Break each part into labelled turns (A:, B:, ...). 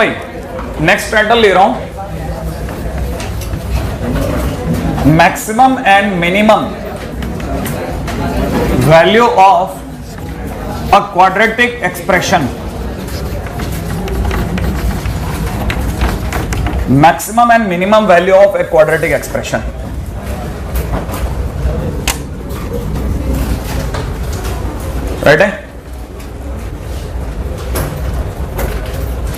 A: भाई, next pattern ले रहा हूं, maximum and minimum value of a quadratic expression. Maximum and minimum value of A quadratic expression. Right है?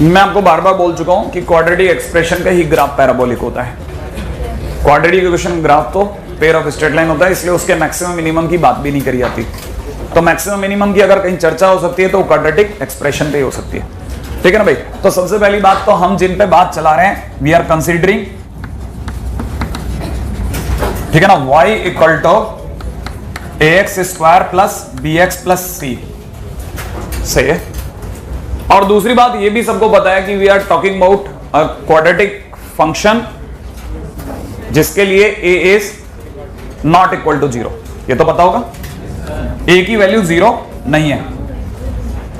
A: मैं आपको बार बार बोल चुका हूं कि क्वाड्रेटिक एक्सप्रेशन का ही ग्राफ पैराबोलिक होता है। क्वाड्रेटिक इक्वेशन ग्राफ तो पेयर ऑफ स्ट्रेट लाइन होता है, इसलिए उसके मैक्सिमम मिनिमम की बात भी नहीं करी जाती। तो मैक्सिमम मिनिमम की अगर कहीं चर्चा हो सकती है तो क्वाड्रेटिक एक्सप्रेशन पे ही हो सकती है। ठीक है ना भाई? तो सबसे पहली बात तो हम जिन पे बात चला रहे हैं, वी आर कंसीडरिंग, ठीक है ना, y equal to ax square plus bx plus c। सही है। और दूसरी बात ये भी सबको पता है कि we are talking about a quadratic function जिसके लिए a is not equal to 0। ये तो पता होगा, a की वैल्यू 0 नहीं है।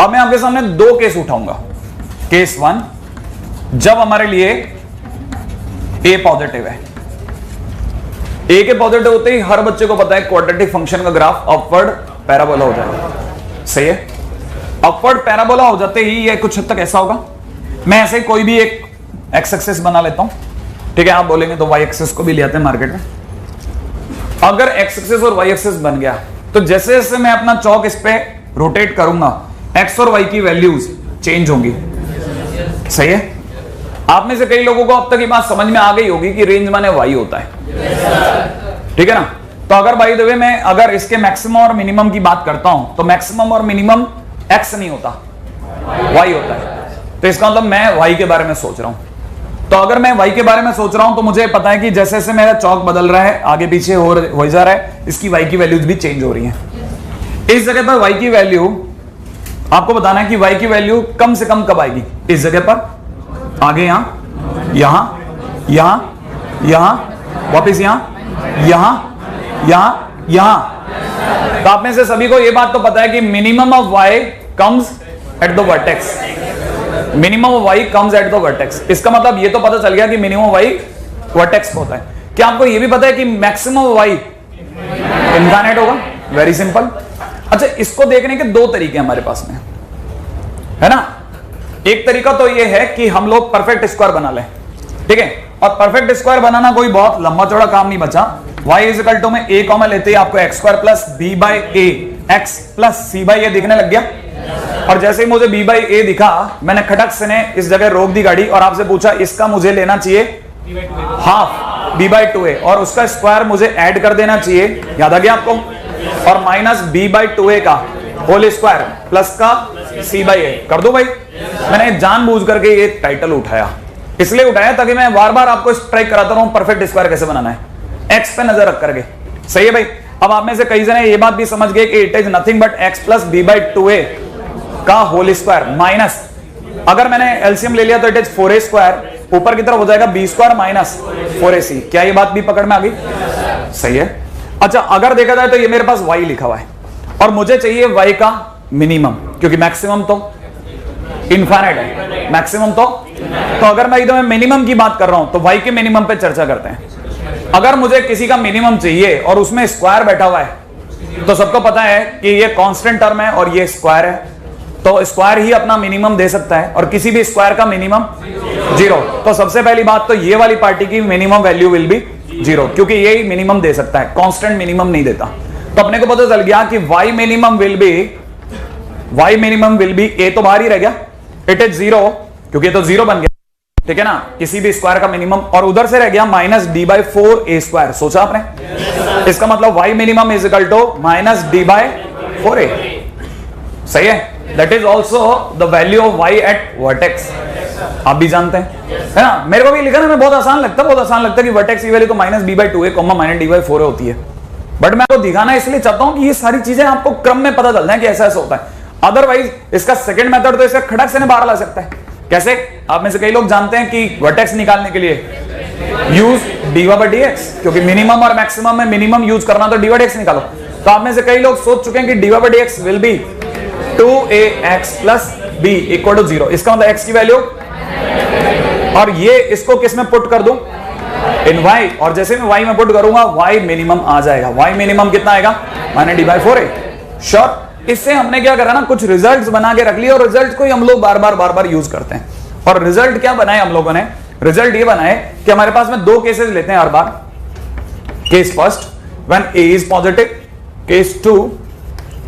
A: अब मैं आपके सामने दो केस उठाऊंगा। केस 1, जब हमारे लिए a पॉजिटिव है। a के पॉजिटिव होते ही हर बच्चे को पता है क्वाड्रेटिक फंक्शन का ग्राफ अपवर्ड पैराबोला हो जाएगा। सही है। अपवर्ड पैराबोला हो जाते ही ये कुछ हद तक ऐसा होगा। मैं ऐसे कोई भी एक एक्स एक्सिस बना लेता हूं, ठीक है? आप बोलेंगे तो वाई एक्सिस को भी ले आते हैं मार्केट में। अगर एक्स एक्सिस और वाई एक्सिस बन गया तो जैसे जैसे मैं अपना चौक इस पे रोटेट करूंगा, एक्स और वाई की वैल्यूज चेंज होंगी। सही है। आप में से कई लोगों को अब तक ये बात समझ में आ गई होगी कि रेंज माने वाई होता है। ठीक है ना? तो अगर बाय द वे मैं अगर इसके मैक्सिमम और मिनिमम की बात करता हूं तो मैक्सिमम और मिनिमम एक्स नहीं होता, वाई होता है। तो इसका मतलब मैं वाई के बारे में सोच रहा हूं। तो अगर मैं वाई के बारे में सोच रहा हूं तो मुझे पता है कि जैसे जैसे मेरा चौक बदल रहा है, आगे पीछे हो जा रहा है, इसकी वाई की वैल्यूज भी चेंज हो रही है। इस जगह पर वाई की वैल्यू आपको बताना है कि वाई की वैल्यू कम से कम कब आएगी। इस जगह पर आगे यहां, यहां, यहां, यहां, वापिस यहां, यहां, यहां, यहां। तो आप में से सभी को यह बात तो पता है कि minimum of Y comes at the vertex. Minimum of Y comes at the vertex. इसका मतलब ये तो पता चल गया कि मिनिमम वाई वर्टेक्स होता है। क्या आपको यह भी पता है कि मैक्सिमम वाई इनफाइनाइट होगा? Very simple. अच्छा, इसको देखने के दो तरीके हमारे पास में है ना। एक तरीका तो ये है कि हम लोग परफेक्ट स्क्वायर बना लें, ठीक है? और परफेक्ट स्क्वायर बनाना कोई बहुत लंबा चौड़ा काम नहीं बचा। y इज इक्वल टू में a कॉमन लेते ही आपको x square plus b by a x plus c by a दिखने लग गया। और जैसे ही मुझे b बाई a दिखा, मैंने खटक से ने इस जगह रोक दी गाड़ी और आपसे पूछा इसका मुझे लेना चाहिए हाफ b बाई 2a और उसका स्क्वायर मुझे ऐड कर देना चाहिए। याद आ गया आपको? और माइनस b बाई 2a का होल स्क्वायर प्लस का c बाई a कर दो भाई। मैंने जानबूझ करके ये टाइटल उठाया, इसलिए उठाया ताकि मैं बार बार आपको स्ट्राइक कराता रहूं परफेक्ट स्क्वायर कैसे बनाना है, x पे नजर रख करके। सही है भाई? अब आप में से कई जने ये बात भी समझ गए कि it is nothing but x plus b by 2a का होल स्क्वायर माइनस, अगर मैंने एलसीएम ले लिया तो इट इज 4a स्क्वायर, ऊपर की तरफ हो जाएगा b स्क्वायर माइनस 4ac। क्या ये बात भी पकड़ में आ गई? सही है। अच्छा, अगर देखा जाए तो ये मेरे पास y लिखा हुआ है और मुझे चाहिए y का मिनिमम, क्योंकि मैक्सिमम तो इनफाइनाइट है, मैक्सिमम तो अगर मैं एकदम मिनिमम की बात कर रहा हूं तो y के मिनिमम पे चर्चा करते हैं। अगर मुझे किसी का मिनिमम चाहिए और उसमें स्क्वायर बैठा हुआ है तो सबको पता है कि ये कांस्टेंट टर्म है और ये स्क्वायर है, तो स्क्वायर ही अपना मिनिमम दे सकता है और किसी भी स्क्वायर का मिनिमम 0। तो सबसे पहली बात तो ये वाली पार्टी की मिनिमम वैल्यू विल बी 0, क्योंकि ये ही मिनिमम दे सकता है, कांस्टेंट मिनिमम नहीं देता। तो अपने को पता चल गया कि y minimum will be a तो बाहर ही रह गया, इट इज 0 क्योंकि तो 0 बन गया, ठीक है ना, किसी भी स्क्वायर का मिनिमम। और उधर से रह गया minus d by 4a square. सोचा आपने? इसका मतलब y minimum is equal to minus d by 4a। सही है। That is also the value of y at vertex. आप भी जानते हैं, है ना? मेरे को भी लिखा ना, मैं बहुत आसान लगता है कि वर्टेक्स की वैल्यू तो minus b by 2a comma minus d by 4a होती है। बट मैं आपको दिखाना इसलिए चाहता हूं कि ये सारी चीजें आपको क्रम में पता चल जाए कि ऐसा ऐसा होता है। अदरवाइज इसका सेकंड मेथड तो इसे खड़क से बाहर ला सकता है। कैसे? आप में से कई लोग जानते हैं कि वर्टेक्स निकालने के लिए यूज dy by dx, क्योंकि मिनिमम और मैक्सिमम में मिनिमम यूज करना तो dy by dx निकालो। तो आप में से कई लोग सोच चुके हैं कि dy by dx will be 2ax plus b equal to 0। इसका मतलब x की वैल्यू और ये इसको किस में पुट कर दूं, इन y, और जैसे मैं y में पुट करूंगा y मिनिमम आ जाएगा। y मिनिमम कितना आएगा, -d/4a। श्योर। इससे हमने क्या करा ना, कुछ रिजल्ट्स बना के रख लिए, और रिजल्ट को ही हम लोग बार बार यूज करते हैं। और रिजल्ट क्या बनाए हम लोगों ने, रिजल्ट ये बनाए कि हमारे पास में दो केसेस लेते हैं हर बार। Case first when a is positive, case two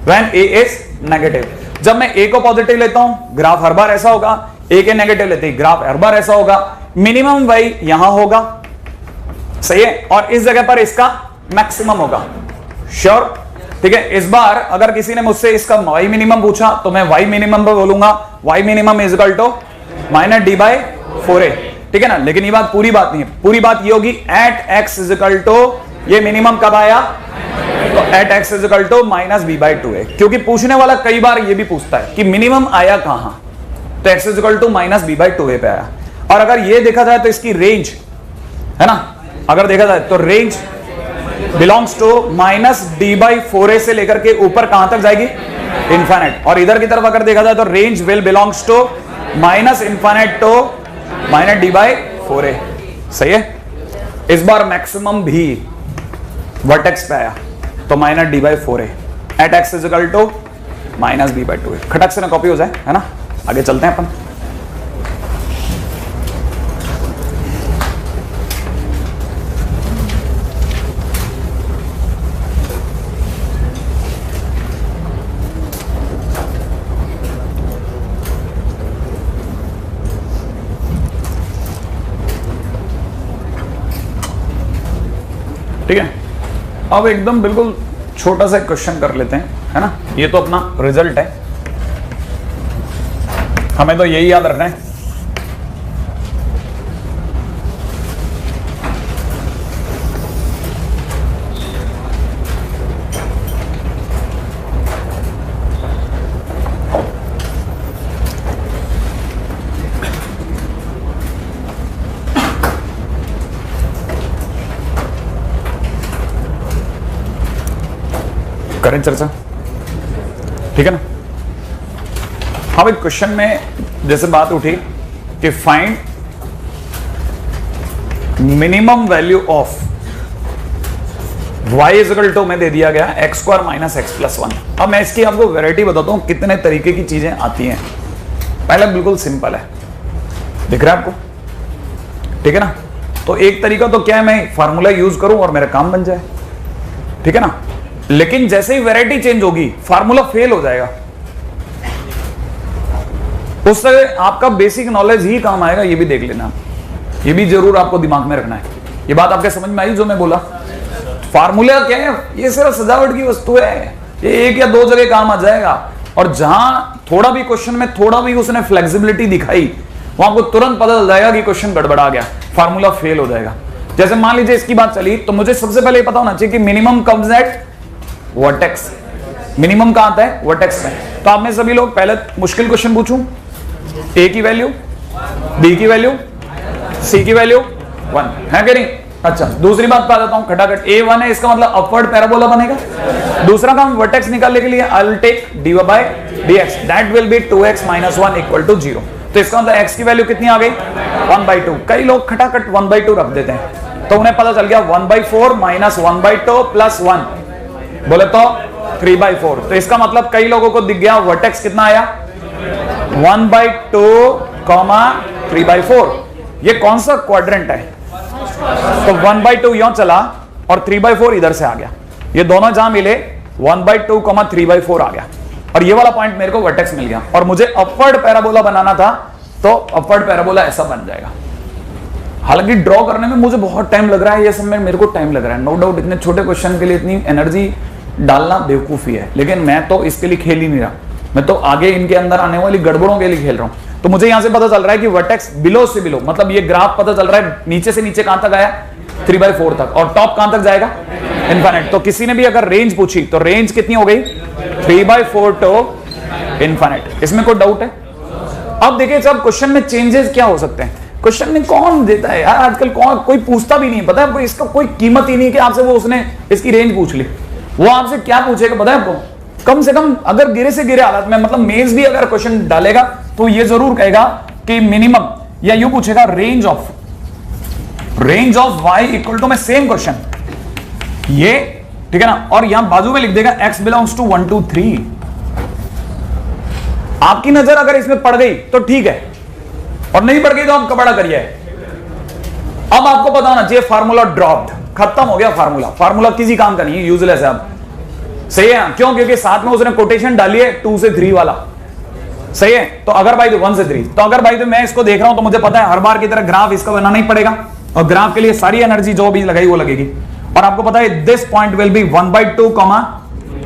A: when a is negative. जब मैं a को पॉजिटिव लेता हूं ग्राफ हर बार ऐसा होगा, a के नेगेटिव लेते ही ग्राफ हर बार ऐसा होगा। मिनिमम y यहां होगा, सही है, और इस जगह पर इसका मैक्सिमम होगा। श्योर, ठीक है। इस बार अगर किसी ने मुझसे इसका y मिनिमम पूछा तो मैं y मिनिमम पर बोलूंगा y minimum is equal to -d/4a, ठीक है ना। लेकिन ये बात पूरी बात नहीं है, पूरी बात ये होगी at x is equal to, ये मिनिमम कब आया, तो at x is equal to -b/2a, क्योंकि पूछने वाला कई बार ये भी पूछता है कि मिनिमम आया कहां, तो x is equal to -b/2a पे आया। और अगर ये देखा जाए तो इसकी रेंज है ना, अगर देखा जाए तो रेंज बिलोंग्स टू -d/4a से लेकर के ऊपर कहां तक जाएगी, इनफाइनाइट। और इधर की तरफ अगर देखा जाए तो range will belongs to -infinite to -d/4a, सही है। इस बार मैक्सिमम भी वर्टेक्स पे आया तो -d/4a at x is equal to -b/2a। खटक से ना कॉपी हो जाए, है ना। आगे चलते हैं अपन। ठीक है, अब एकदम बिल्कुल छोटा सा क्वेश्चन कर लेते हैं, है ना। ये तो अपना रिजल्ट है, हमें तो यही याद रखना है। करें चर्चा, ठीक है ना। अब एक क्वेश्चन में जैसे बात उठी कि find minimum value of y is equal to में दे दिया गया x² - x+1। अब मैं इसकी आपको वैरायटी बताता हूं कितने तरीके की चीजें आती हैं। पहला बिल्कुल सिंपल है, दिख रहा है आपको, ठीक है ना। तो एक तरीका तो क्या है, मैं फार्मूला यूज करूं और मेरा काम बन जाए, ठीक है ना। लेकिन जैसे ही वैरायटी चेंज होगी फार्मूला फेल हो जाएगा, उससे आपका बेसिक नॉलेज ही काम आएगा। ये भी देख लेना, ये भी जरूर आपको दिमाग में रखना है। ये बात आपके समझ में आई जो मैं बोला। फार्मूला क्या है, ये सिर्फ सजावट की वस्तु है, ये एक या दो जगह काम आ जाएगा। और जहां थोड़ा भी क्वेश्चन में थोड़ा भी उसने फ्लेक्सिबिलिटी दिखाई, वहां आपको तुरंत पता चल जाएगा कि क्वेश्चन गड़बड़ा गया, फार्मूला फेल हो जाएगा। जैसे मान लीजिए इसकी बात चली, तो मुझे सबसे पहले पता होना चाहिए कि minimum comes at vertex. Minimum कहां आता है, वर्टेक्स में। तो आप में सभी लोग पहले मुश्किल क्वेश्चन पूछूं, ए की वैल्यू, बी की वैल्यू, सी की वैल्यू 1 है कि नहीं। अच्छा, दूसरी बात बता देता हूं खटाखट, ए 1 है, इसका मतलब अपवर्ड पैराबोला बनेगा। दूसरा काम वर्टेक्स निकालने के लिए I will take dy/dx, that will be 2x - 1 = 0। तो इसका मतलब x की वैल्यू कितनी आ गई, 1/2। कई लोग खटाखट 1/2 रख देते हैं, तो उन्हें पता चल गया 1/4 - 1/2 + 1 बोले तो 3/4। तो इसका मतलब कई लोगों को दिख गया वर्टेक्स कितना आया, 1/2, 3/4। ये कौन सा क्वाड्रेंट है, तो 1/2 यहां चला और 3/4 इधर से आ गया। ये दोनों जहां मिले 1/2, 3/4 आ गया, और ये वाला पॉइंट मेरे को वर्टेक्स मिल गया। और मुझे अपवर्ड पैराबोला बनाना था, तो अपवर्ड पैराबोला ऐसा बन जाएगा। हालांकि ड्रॉ करने में मुझे बहुत टाइम लग रहा है, ये सब में मेरे को टाइम लग रहा है, नो डाउट। इतने छोटे क्वेश्चन के लिए इतनी एनर्जी डालना बेवकूफी है, लेकिन मैं तो इसके लिए खेल ही नहीं रहा, मैं तो आगे इनके अंदर आने वाली गड़बड़ों के लिए खेल रहा हूं। तो मुझे यहां से पता चल रहा है कि वर्टेक्स बिलो से बिलो, मतलब ये ग्राफ पता चल रहा है नीचे से नीचे कहां तक आया, 3/4 तक, और टॉप कहां तक जाएगा, इनफाइनाइट। तो किसी ने भी अगर रेंज पूछी तो रेंज कितनी हो गई, 3/4 टू इनफाइनाइट। इसमें कोई डाउट है। अब देखिए जब क्वेश्चन में चेंजेस क्या हो सकते हैं, क्वेश्चन में कौन देता है यार, आजकल कौन, कोई पूछता भी नहीं, पता है आपको, इसका कोई कीमत ही नहीं कि आपसे वो उसने इसकी रेंज पूछ ली। वो आपसे क्या पूछेगा पता है आपको, कम से कम अगर गिरे से गिरे हालत में, मतलब मेंस भी अगर क्वेश्चन डालेगा तो ये जरूर कहेगा कि मिनिमम या यूं पूछेगा range of y equal to में सेम क्वेश्चन ये, ठीक है ना, और यहां बाजू में लिख देगा x बिलोंग्स टू 1 2 3। आपकी नजर अगर इसमें पड़ गई तो ठीक है, और नहीं पड़ गई तो आप कपड़ा करिए। अब आपको पता होना चाहिए फार्मूला ड्रॉप्ड, खत्म हो गया फार्मूला किसी काम का नहीं है, यूजलेस है अब। सही है, क्यों? क्योंकि साथ में उसने कोटेशन डाली है 2 से 3 वाला। सही है, तो अगर भाई 1 से 3, तो अगर भाई तो मैं इसको देख रहा हूं तो मुझे पता है हर बार की तरह ग्राफ इसका बनाना ही पड़ेगा, और ग्राफ के लिए सारी एनर्जी जो भी लगाई वो लगेगी। और आपको पता है दिस पॉइंट विल बी 1/2,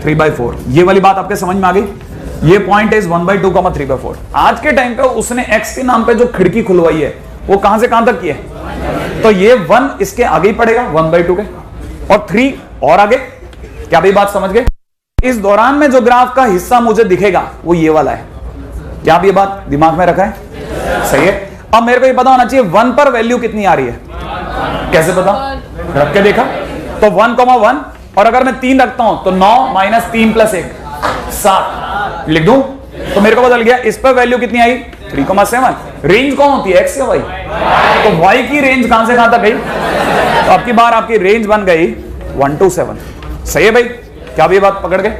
A: 3/4। ये वाली बात आपके समझ में आ गई? ये पॉइंट इज 1/2, 3/4। आज के टाइम पे उसने x के नाम पे जो खिड़की खुलवाई है वो कहां से कहां तक की है, तो ये 1 इसके आगे ही पड़ेगा 1/2 के, और 3 और आगे। क्या भी बात समझ गए? इस दौरान में जो ग्राफ का हिस्सा मुझे दिखेगा वो ये वाला है। क्या आप ये बात दिमाग में रखा है? सही है। अब मेरे को ये पता होना चाहिए 1 पर वैल्यू कितनी आ रही है। कैसे पता? रख के देखा तो 1,1, और अगर मैं 3 रखता हूं तो 9 - 3 + 1 7 लिख दूं तो मेरे को बदल गया। इस पर वैल्यू कितनी आई? 3,7। रेंज कौन होती है? x या y? तो y की रेंज कहां से कहां तक गई? तो अब की बार आपकी रेंज बन गई 1 to 7। सही है भाई? क्या भी बात पकड़ गए?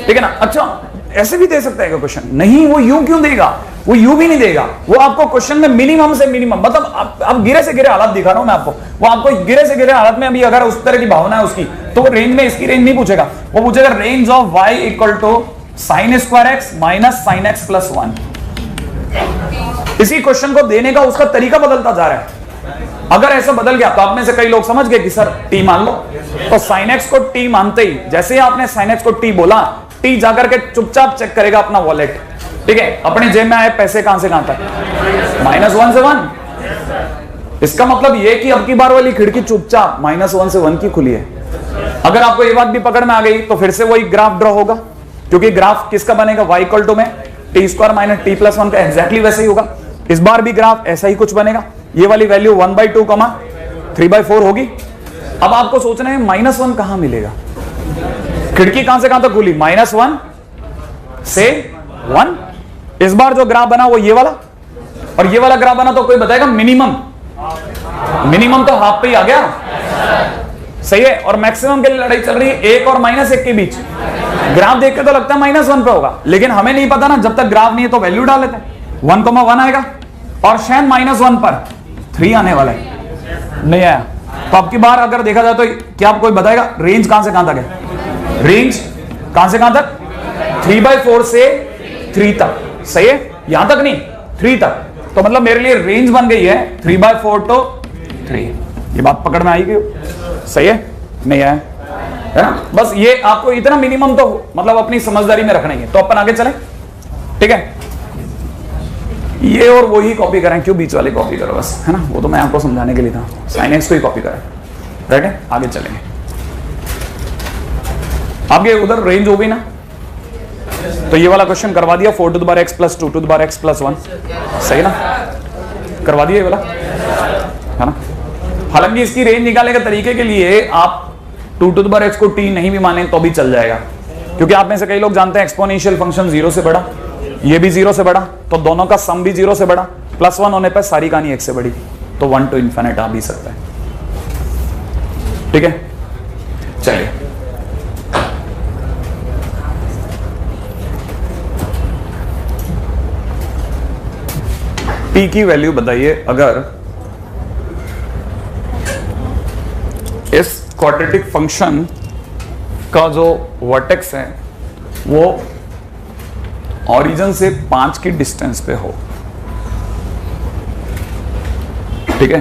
A: ठीक है ना? अच्छा, ऐसे भी दे सकता है क्या क्वेश्चन? नहीं, वो यूं क्यों देगा? वो यूं भी नहीं देगा, वो आपको क्वेश्चन में मिनिमम से मिनिमम, मतलब आप गिरे से गिरे हालत दिखा रहा हूं मैं आपको, वो आपको गिरे से गिरे हालत में अभी अगर उस तरह की भावना है उसकी, तो वो रेंज में इसकी रेंज नहीं पूछेगा, वो पूछेगा range of y equal to sin² x minus sin x + 1। इसी क्वेश्चन को देने का उसका तरीका बदलता जा रहा है। अगर ऐसा बदल गया तो आप में से कई लोग समझ गए कि सर t मान लो, तो sin x को t मानते ही जैसे ही आपने sin x को t बोला, t जाकर के चुपचाप चेक करेगा अपना वॉलेट। ठीक है, अपने जेब में आए पैसे कहां से कहां तक? -1 से 1। इसका मतलब ये कि अब की बार वाली खिड़की चुपचाप -1 से 1 की खुली है। अगर आपको ये बात भी पकड़ में आ गई तो फिर से वही ग्राफ ड्रॉ होगा, क्योंकि ग्राफ किसका बनेगा? y इक्वल टू में t² - t + 1 का एग्जैक्टली वैसे ही होगा। इस बार भी ग्राफ ऐसा ही कुछ बनेगा। ये वाली वैल्यू 1/2, 3/4 होगी। अब आपको सोचना है -1 कहां मिलेगा? खिड़की कहां से कहां तक खुली? -1 से 1। इस बार जो ग्राफ बना वो ये वाला, और ये वाला ग्राफ बना तो कोई बताएगा मिनिमम तो हाफ पे ही आ गया। सही है, और मैक्सिमम के लिए लड़ाई चल रही है 1 और -1 के बीच। ग्राफ देख के तो लगता है -1 पे होगा, लेकिन हमें नहीं पता ना, जब तक ग्राफ नहीं है तो वैल्यू डाल लेते हैं। 1,1 आएगा, और शायद -1 पर 3 आने वाला है, नहीं आया। तो अब की बार अगर देखा जाए तो क्या कोई बताएगा रेंज कहां से कहां तक है? रेंज कहां से कहां तक? 3/4 से 3 तक। सही है, यहां तक नहीं, 3 तक। तो मतलब मेरे लिए रेंज बन गई है 3/4 to 3। ये बात पकड़ में आएगी? सही है, नहीं है ना? बस ये आपको इतना मिनिमम तो मतलब अपनी समझदारी में रखना है। तो अपन आगे चले, ठीक है? ये और वो ही कॉपी करें, क्यों बीच वाले कॉपी करो बस, है ना? वो तो मैं आपको समझाने के लिए था। sin x को ही कॉपी करें, राइट है? आगे चलेंगे। आगे उधर रेंज हो गई ना, तो ये वाला क्वेश्चन करवा दिया 4x + 2x + 1। सही ना? करवा दिया ये वाला, है ना? हालांकि इसकी रेंज निकालने के तरीके के लिए आप 2x को t नहीं भी माने तो भी चल जाएगा, क्योंकि आप में से कई लोग जानते हैं एक्सपोनेंशियल फंक्शन 0 से बड़ा, ये भी 0 से बड़ा, तो दोनों का सम भी 0 से बड़ा, +1 होने पर सारी कहानी 1 से बड़ी, तो 1 to ∞ आ भी सकता है। ठीक है, चलिए t की वैल्यू बताइए अगर इस क्वाड्रेटिक फंक्शन का जो वर्टेक्स है वो ओरिजिन से 5 की डिस्टेंस पे हो। ठीक है,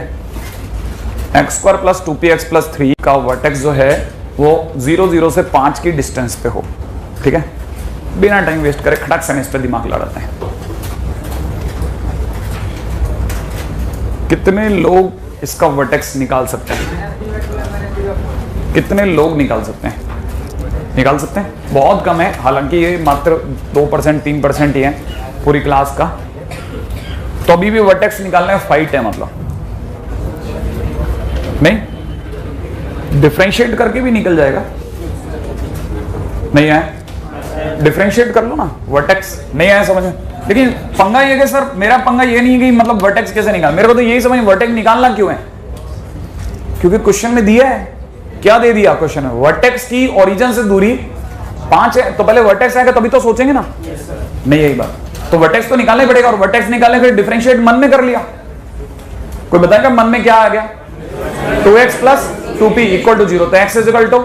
A: x² + 2px + 3 का वर्टेक्स जो है वो 0 0 से 5 की डिस्टेंस पे हो। ठीक है, बिना टाइम वेस्ट करे खटक से इस पे दिमाग लड़ाते हैं। कितने लोग इसका वर्टेक्स निकाल सकते हैं? कितने लोग निकाल सकते हैं? निकाल सकते हैं? बहुत कम है, हालांकि ये मात्र 2% 3% ही है पूरी क्लास का। तो अभी भी वर्टेक्स निकालने में फाइट है, मतलब नहीं डिफरेंशिएट करके भी निकल जाएगा, नहीं है डिफरेंशिएट कर लो ना, वर्टेक्स नहीं आया समझ में। लेकिन पंगा ये कि सर मेरा पंगा ये नहीं है कि मतलब वर्टेक्स कैसे निकाल, मेरे को तो यही समझ वर्टेक्स निकालना क्यों है, क्योंकि क्वेश्चन में दिया है, क्या दे दिया क्वेश्चन में, वर्टेक्स की ओरिजिन से दूरी 5 है, तो पहले वर्टेक्स आएगा तभी तो सोचेंगे ना, नहीं यही बात, तो वर्टेक्स तो निकालना पड़ेगा, और वर्टेक्स निकालने फिर डिफरेंशिएट मन में कर लिया। कोई बताएगा मन में क्या आ गया, 2x plus 2p equal to 0, तो x is equal to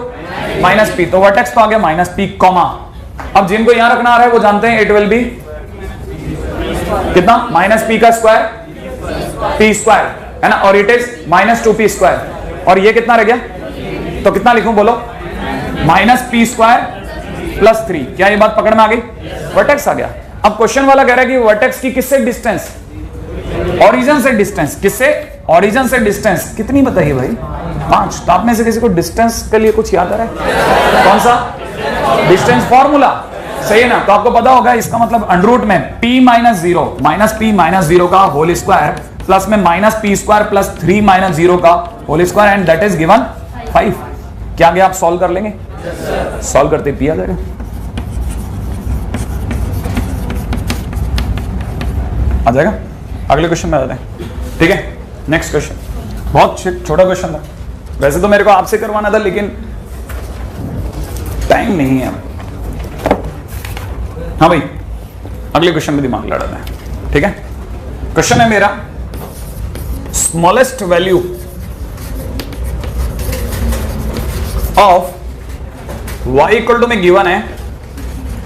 A: minus p, तो वर्टेक्स तो आ गया माइनस p कॉमा। अब जिनको यहां रखना आ रहा है वो जानते हैं इट विल बी कितना, माइनस p का स्क्वायर p स्क्वायर है ना, और it is minus 2p square, और ये कितना रह गया, तो कितना लिखूं बोलो, माइनस p स्क्वायर प्लस 3। क्या ये बात पकड़ में आ गई, वर्टेक्स आ गया। अब क्वेश्चन वाला कह रहा है कि वर्टेक्स की किससे डिस्टेंस, ओरिजिन से डिस्टेंस, किससे, ओरिजिन से डिस्टेंस कितनी बताइए भाई, 5। तो आप में से किसी को डिस्टेंस के लिए कुछ याद आ रहा है, कौन सा डिस्टेंस फॉर्मूला, सही है ना, तो आपको पता होगा इसका मतलब अंडर में p minus 0 minus p minus 0 का होल स्क्वायर प्लस में minus p square plus 3 minus 0 का whole square and that is given 5। क्या आगे आप सॉल्व कर लेंगे, सॉल्व करते p आ जाएगा। आ जाएगा, अगले क्वेश्चन में आ जाते हैं, ठीक है। नेक्स्ट क्वेश्चन बहुत छोटा क्वेश्चन था, वैसे तो मेरे को आपसे करवाना था लेकिन टाइम नहीं है। हाँ भाई, अगले क्वेश्चन में दिमाग लड़ाना है, ठीक है। क्वेश्चन है मेरा, smallest value of y equal to में गिवन है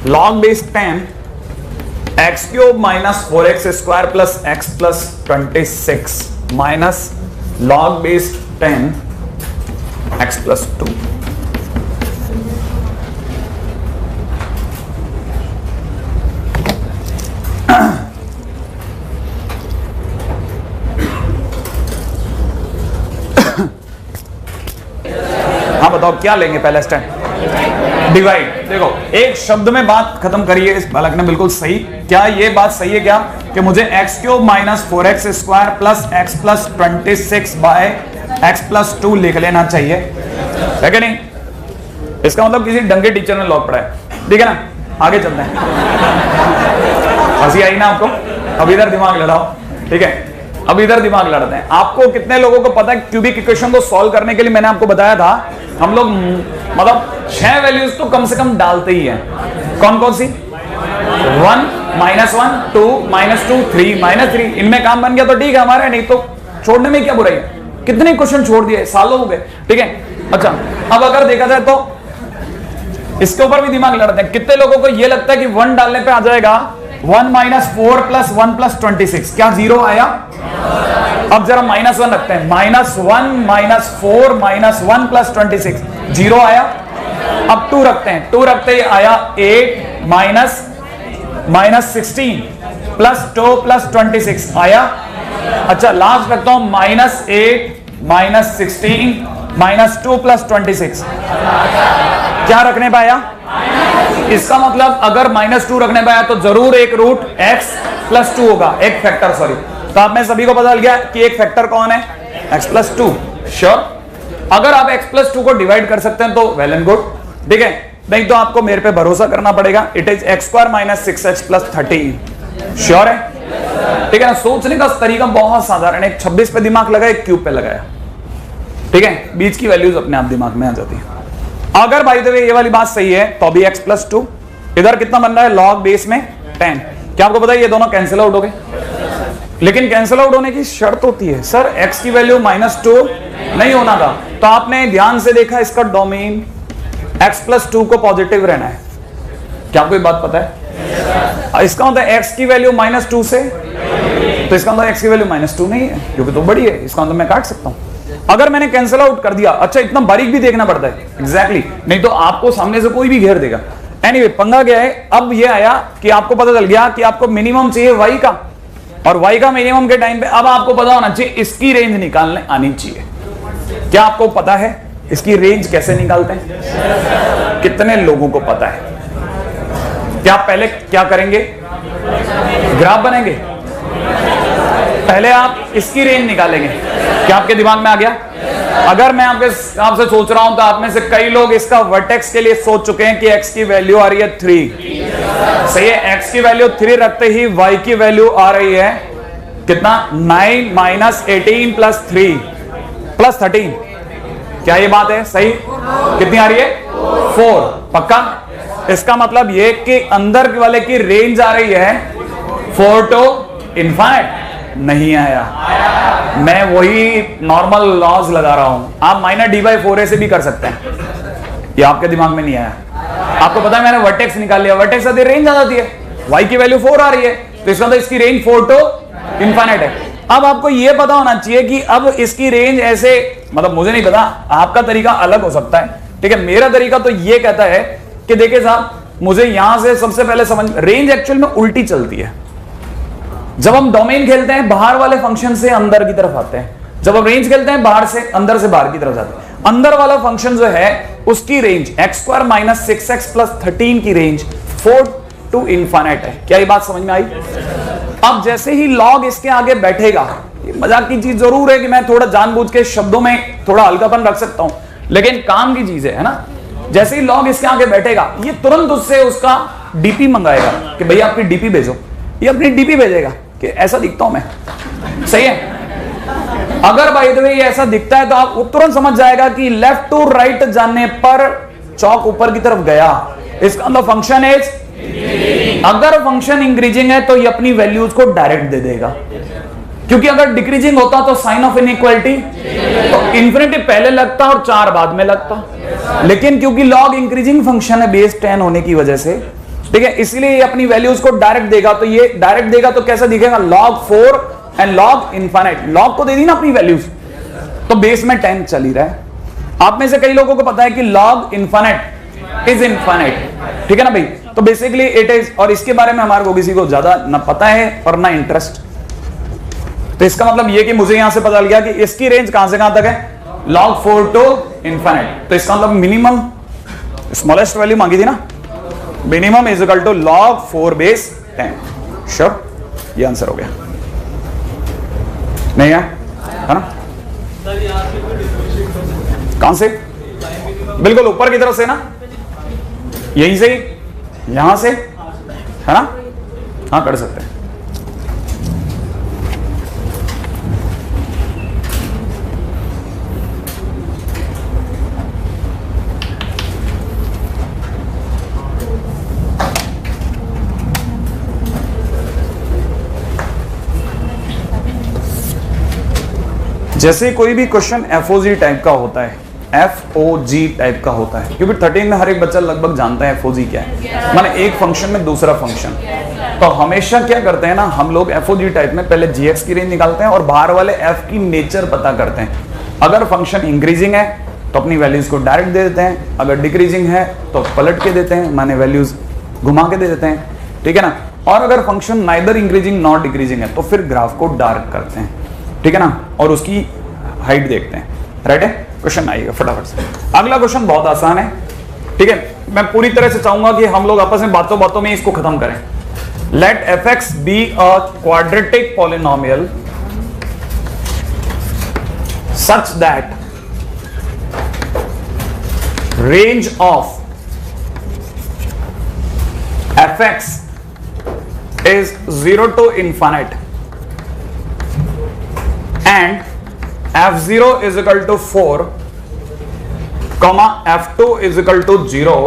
A: log base 10 X cube minus 4x square plus x plus 26 minus log base 10 x plus 2। हाँ बताओ क्या लेंगे पहला स्टेप, डिवाइड। देखो एक शब्द में बात खत्म करिए, इस बालक ने बिल्कुल सही, क्या ये बात सही है क्या कि मुझे X cube minus 4x square plus x plus 26 by x plus 2 लिख लेना चाहिए, है कि नहीं। इसका मतलब किसी डंगे टीचर ने लॉग पढ़ाया, ठीक है ना। आगे चलते हैं, हंसी आई ना आपको, अब इधर दिमाग लड़ाओ, ठीक है। अब इधर दिमाग लड़ाते हैं। आपको कितने लोगों को पता है क्यूबिक इक्वेशन को सॉल्व करने के लिए मैंने आपको बताया था हम लोग मतलब 6 वैल्यूज तो कम से कम डालते ही हैं। कौन कौन सी, 1 माइनस 1 2 माइनस 2 3 माइनस 3, इनमें काम बन गया तो ठीक है हमारा, नहीं तो छोड़ने में क्या बुराई है। कितने क्वेश्चन छोड़ दिए, सालों हो गए, ठीक है। अच्छा अब अगर देखा जाए तो इसके ऊपर भी दिमाग लड़ाते हैं। कितने लोगों को यह लगता है कि 1 डालने पे आ जाएगा 1 माइनस 4 प्लस 1 प्लस 26, क्या 0 आया। अब जरा माइनस 1 रखते हैं, माइनस 1 माइनस 4 माइनस 1 प्लस 26, 0 आया। अब 2 रखते हैं, 2 रखते ही आया 8 माइनस माइनस 16 प्लस 2 प्लस 26 आया। अच्छा लास्ट रखता हूं माइनस 8 माइनस 16 माइनस 2 प्लस 26, क्या रखने पाया। इसका मतलब अगर माइनस 2 रखने पाया तो जरूर एक रूट x प्लस 2 होगा, एक फैक्टर सॉरी। तो आप में सभी को पता चल गया कि एक फैक्टर कौन है, x प्लस 2। श्योर, अगर आप x प्लस 2 को डिवाइड कर सकते हैं तो वेल एंड गुड, ठीक है। नहीं तो आपको मेरे पे भरोसा करना पड़ेगा, it is x square minus 6x plus 13। Sure है, ठीक है ना। सोचने का तरीका बहुत साधारण है, 26 पे दिमाग लगाया, एक क्यूब पे लगाया, ठीक है। बीच की वैल्यूज अपने आप दिमाग में आ जाती है। अगर बाय द वे ये वाली बात सही है तो अभी x प्लस 2, इधर कितना बन रहा है लॉग बेस में 10। क्या आपको पता है ये दोनों कैंसिल आउट हो गए, लेकिन कैंसिल आउट होने की शर्त होती है सर x की वैल्यू -2 नहीं होना था। तो आपने ध्यान से देखा इसका डोमेन x प्लस 2 को पॉजिटिव रहना है। क्या आपको बात पता है, इसका मतलब x की वैल्यू -2 से, तो इसका मतलब x की वैल्यू -2 नहीं है क्योंकि तो बड़ी है, इसका मतलब मैं काट सकता हूं। अगर मैंने कैंसिल आउट कर दिया, अच्छा इतना बारीक भी देखना पड़ता है, एग्जैक्टली, नहीं तो आपको सामने से कोई भी घेर देगा। एनीवे पंगा क्या है, अब ये आया कि आपको पता चल गया कि आपको मिनिमम चाहिए y का, और y का मिनिमम के टाइम पे अब आपको पता होना चाहिए इसकी रेंज निकालने आनी चाहिए। क्या आपको पता है इसकी रेंज कैसे निकालते हैं, कितने लोगों को पता है। क्या आप पहले क्या करेंगे, ग्राफ बनेंगे, पहले आप इसकी रेंज निकालेंगे। क्या आपके दिमाग में आ गया, अगर मैं आपसे सोच रहा हूं तो आप में से कई लोग इसका वर्टेक्स के लिए सोच चुके हैं कि x की वैल्यू आ रही है 3। सही है, x की वैल्यू 3 रखते ही y की वैल्यू आ रही है कितना 9 माइनस 18 प्लस 3 प्लस 13। क्या ये बात है सही? कितनी आ रही है 4। पक्का? इसका मतलब ये कि अंदर वाले की रेंज आ रही है 4 टू इनफाइनाइट। नहीं आया। मैं वही नॉर्मल लॉज लगा रहा हूं। आप माइनस d/4a से भी कर सकते हैं, ये आपके दिमाग में नहीं आया। आपको पता है मैंने वर्टेक्स निकाल लिया, वर्टेक्स आती रेंज आ जाती है, y की वैल्यू 4 आ रही है तो इसका मतलब इसकी रेंज 4 टू इनफाइनाइट है। अब आपको यह पता होना चाहिए कि अब इसकी रेंज ऐसे, मतलब मुझे नहीं पता, आपका तरीका अलग हो सकता है, ठीक है। मेरा तरीका तो यह कहता है कि देखिए साहब, मुझे यहां से सबसे पहले समझ, रेंज एक्चुअल में उल्टी चलती है। जब हम डोमेन खेलते हैं बाहर वाले फंक्शन से अंदर की तरफ आते हैं, जब हम रेंज खेलते हैं बाहर से अंदर से बाहर की तरफ जाते हैं। अंदर वाला फंक्शन जो है उसकी range x² minus 6x plus 13 की रेंज 4 टू इनफाइनाइट है। क्या ये बात समझ में आई? अब जैसे ही लॉग इसके आगे बैठेगा, ये मजाक की चीज जरूर है कि मैं थोड़ा जानबूझ के शब्दों में थोड़ा हल्कापन रख सकता हूं, लेकिन काम की चीज है ना। जैसे ही लॉग इसके आगे बैठेगा, ये तुरंत उससे उसका डीपी मंगाएगा कि भैया आपकी डीपी भेजो। ये अपनी डीपी भेजेगा कि ऐसा दिखता हूं मैं, सही है। अगर बाय द वे ये ऐसा दिखता है तो आप तुरंत समझ जाएगा कि लेफ्ट टू राइट जाने पर चौक ऊपर की तरफ गया, इसका मतलब फंक्शन इज, अगर फंक्शन इंक्रीजिंग है तो ये अपनी वैल्यूज को डायरेक्ट दे देगा, क्योंकि अगर डिक्रीजिंग होता तो साइन ऑफ इनइक्वालिटी तो इन्फिनिटी पहले लगता और 4 बाद में लगता, लेकिन क्योंकि लॉग इंक्रीजिंग फंक्शन है बेस 10 होने की वजह से, ठीक है, इसलिए ये अपनी वैल्यूज को डायरेक्ट देगा। तो ये डायरेक्ट देगा तो कैसा दिखेगा, log 4 and log infinite. log को दे दी ना अपनी वैल्यूज, तो बेस में 10 चल ही रहा है। आप में से कई लोगों को पता है कि log इनफाइनाइट इज इनफाइनाइट, ठीक है ना भाई। तो बेसिकली इट इज, और इसके बारे में हमारे को किसी को ज्यादा ना पता है और ना इंटरेस्ट। तो इसका मतलब ये कि मुझे यहां से पता लगा कि इसकी रेंज कहां से कहां तक है, log 4 टू इनफाइनाइट। तो इसका मतलब मिनिमम स्मॉलेस्ट वैल्यू मांगी थी ना, minimum is equal to log 4 base 10। Sure, ये आंसर हो गया, नहीं है ना? कहां से? बिल्कुल ऊपर की तरफ से ना, यहीं से, यहां से, है ना? हाँ कर सकते हैं। जैसे कोई भी क्वेश्चन एफओजी टाइप का होता है, एफओजी टाइप का होता है, क्योंकि 13 में हर एक बच्चा लगभग जानता है एफओजी क्या है, माने एक फंक्शन में दूसरा फंक्शन। तो हमेशा क्या करते हैं ना हम लोग, एफओजी टाइप में पहले जीएक्स की रेंज निकालते हैं और बाहर वाले एफ की नेचर पता करते हैं। अगर फंक्शन इंक्रीजिंग है तो अपनी वैल्यूज को डायरेक्ट दे देते हैं, अगर डिक्रीजिंग है तो पलट के देते हैं, माने वैल्यूज घुमा के दे देते हैं, ठीक है ना। और अगर function neither increasing not decreasing है तो फिर ग्राफ को डार्क करते हैं, ठीक है ना, और उसकी हाइट देखते हैं। राइट है? क्वेश्चन आइएगा फटाफट से। अगला क्वेश्चन बहुत आसान है, ठीक है। मैं पूरी तरह से चाहूंगा कि हम लोग आपस में बातों बातों में इसको खत्म करें। Let fx be a quadratic polynomial such that range of fx is 0 to infinite and f0 is equal to 4 comma f2 is equal to 0,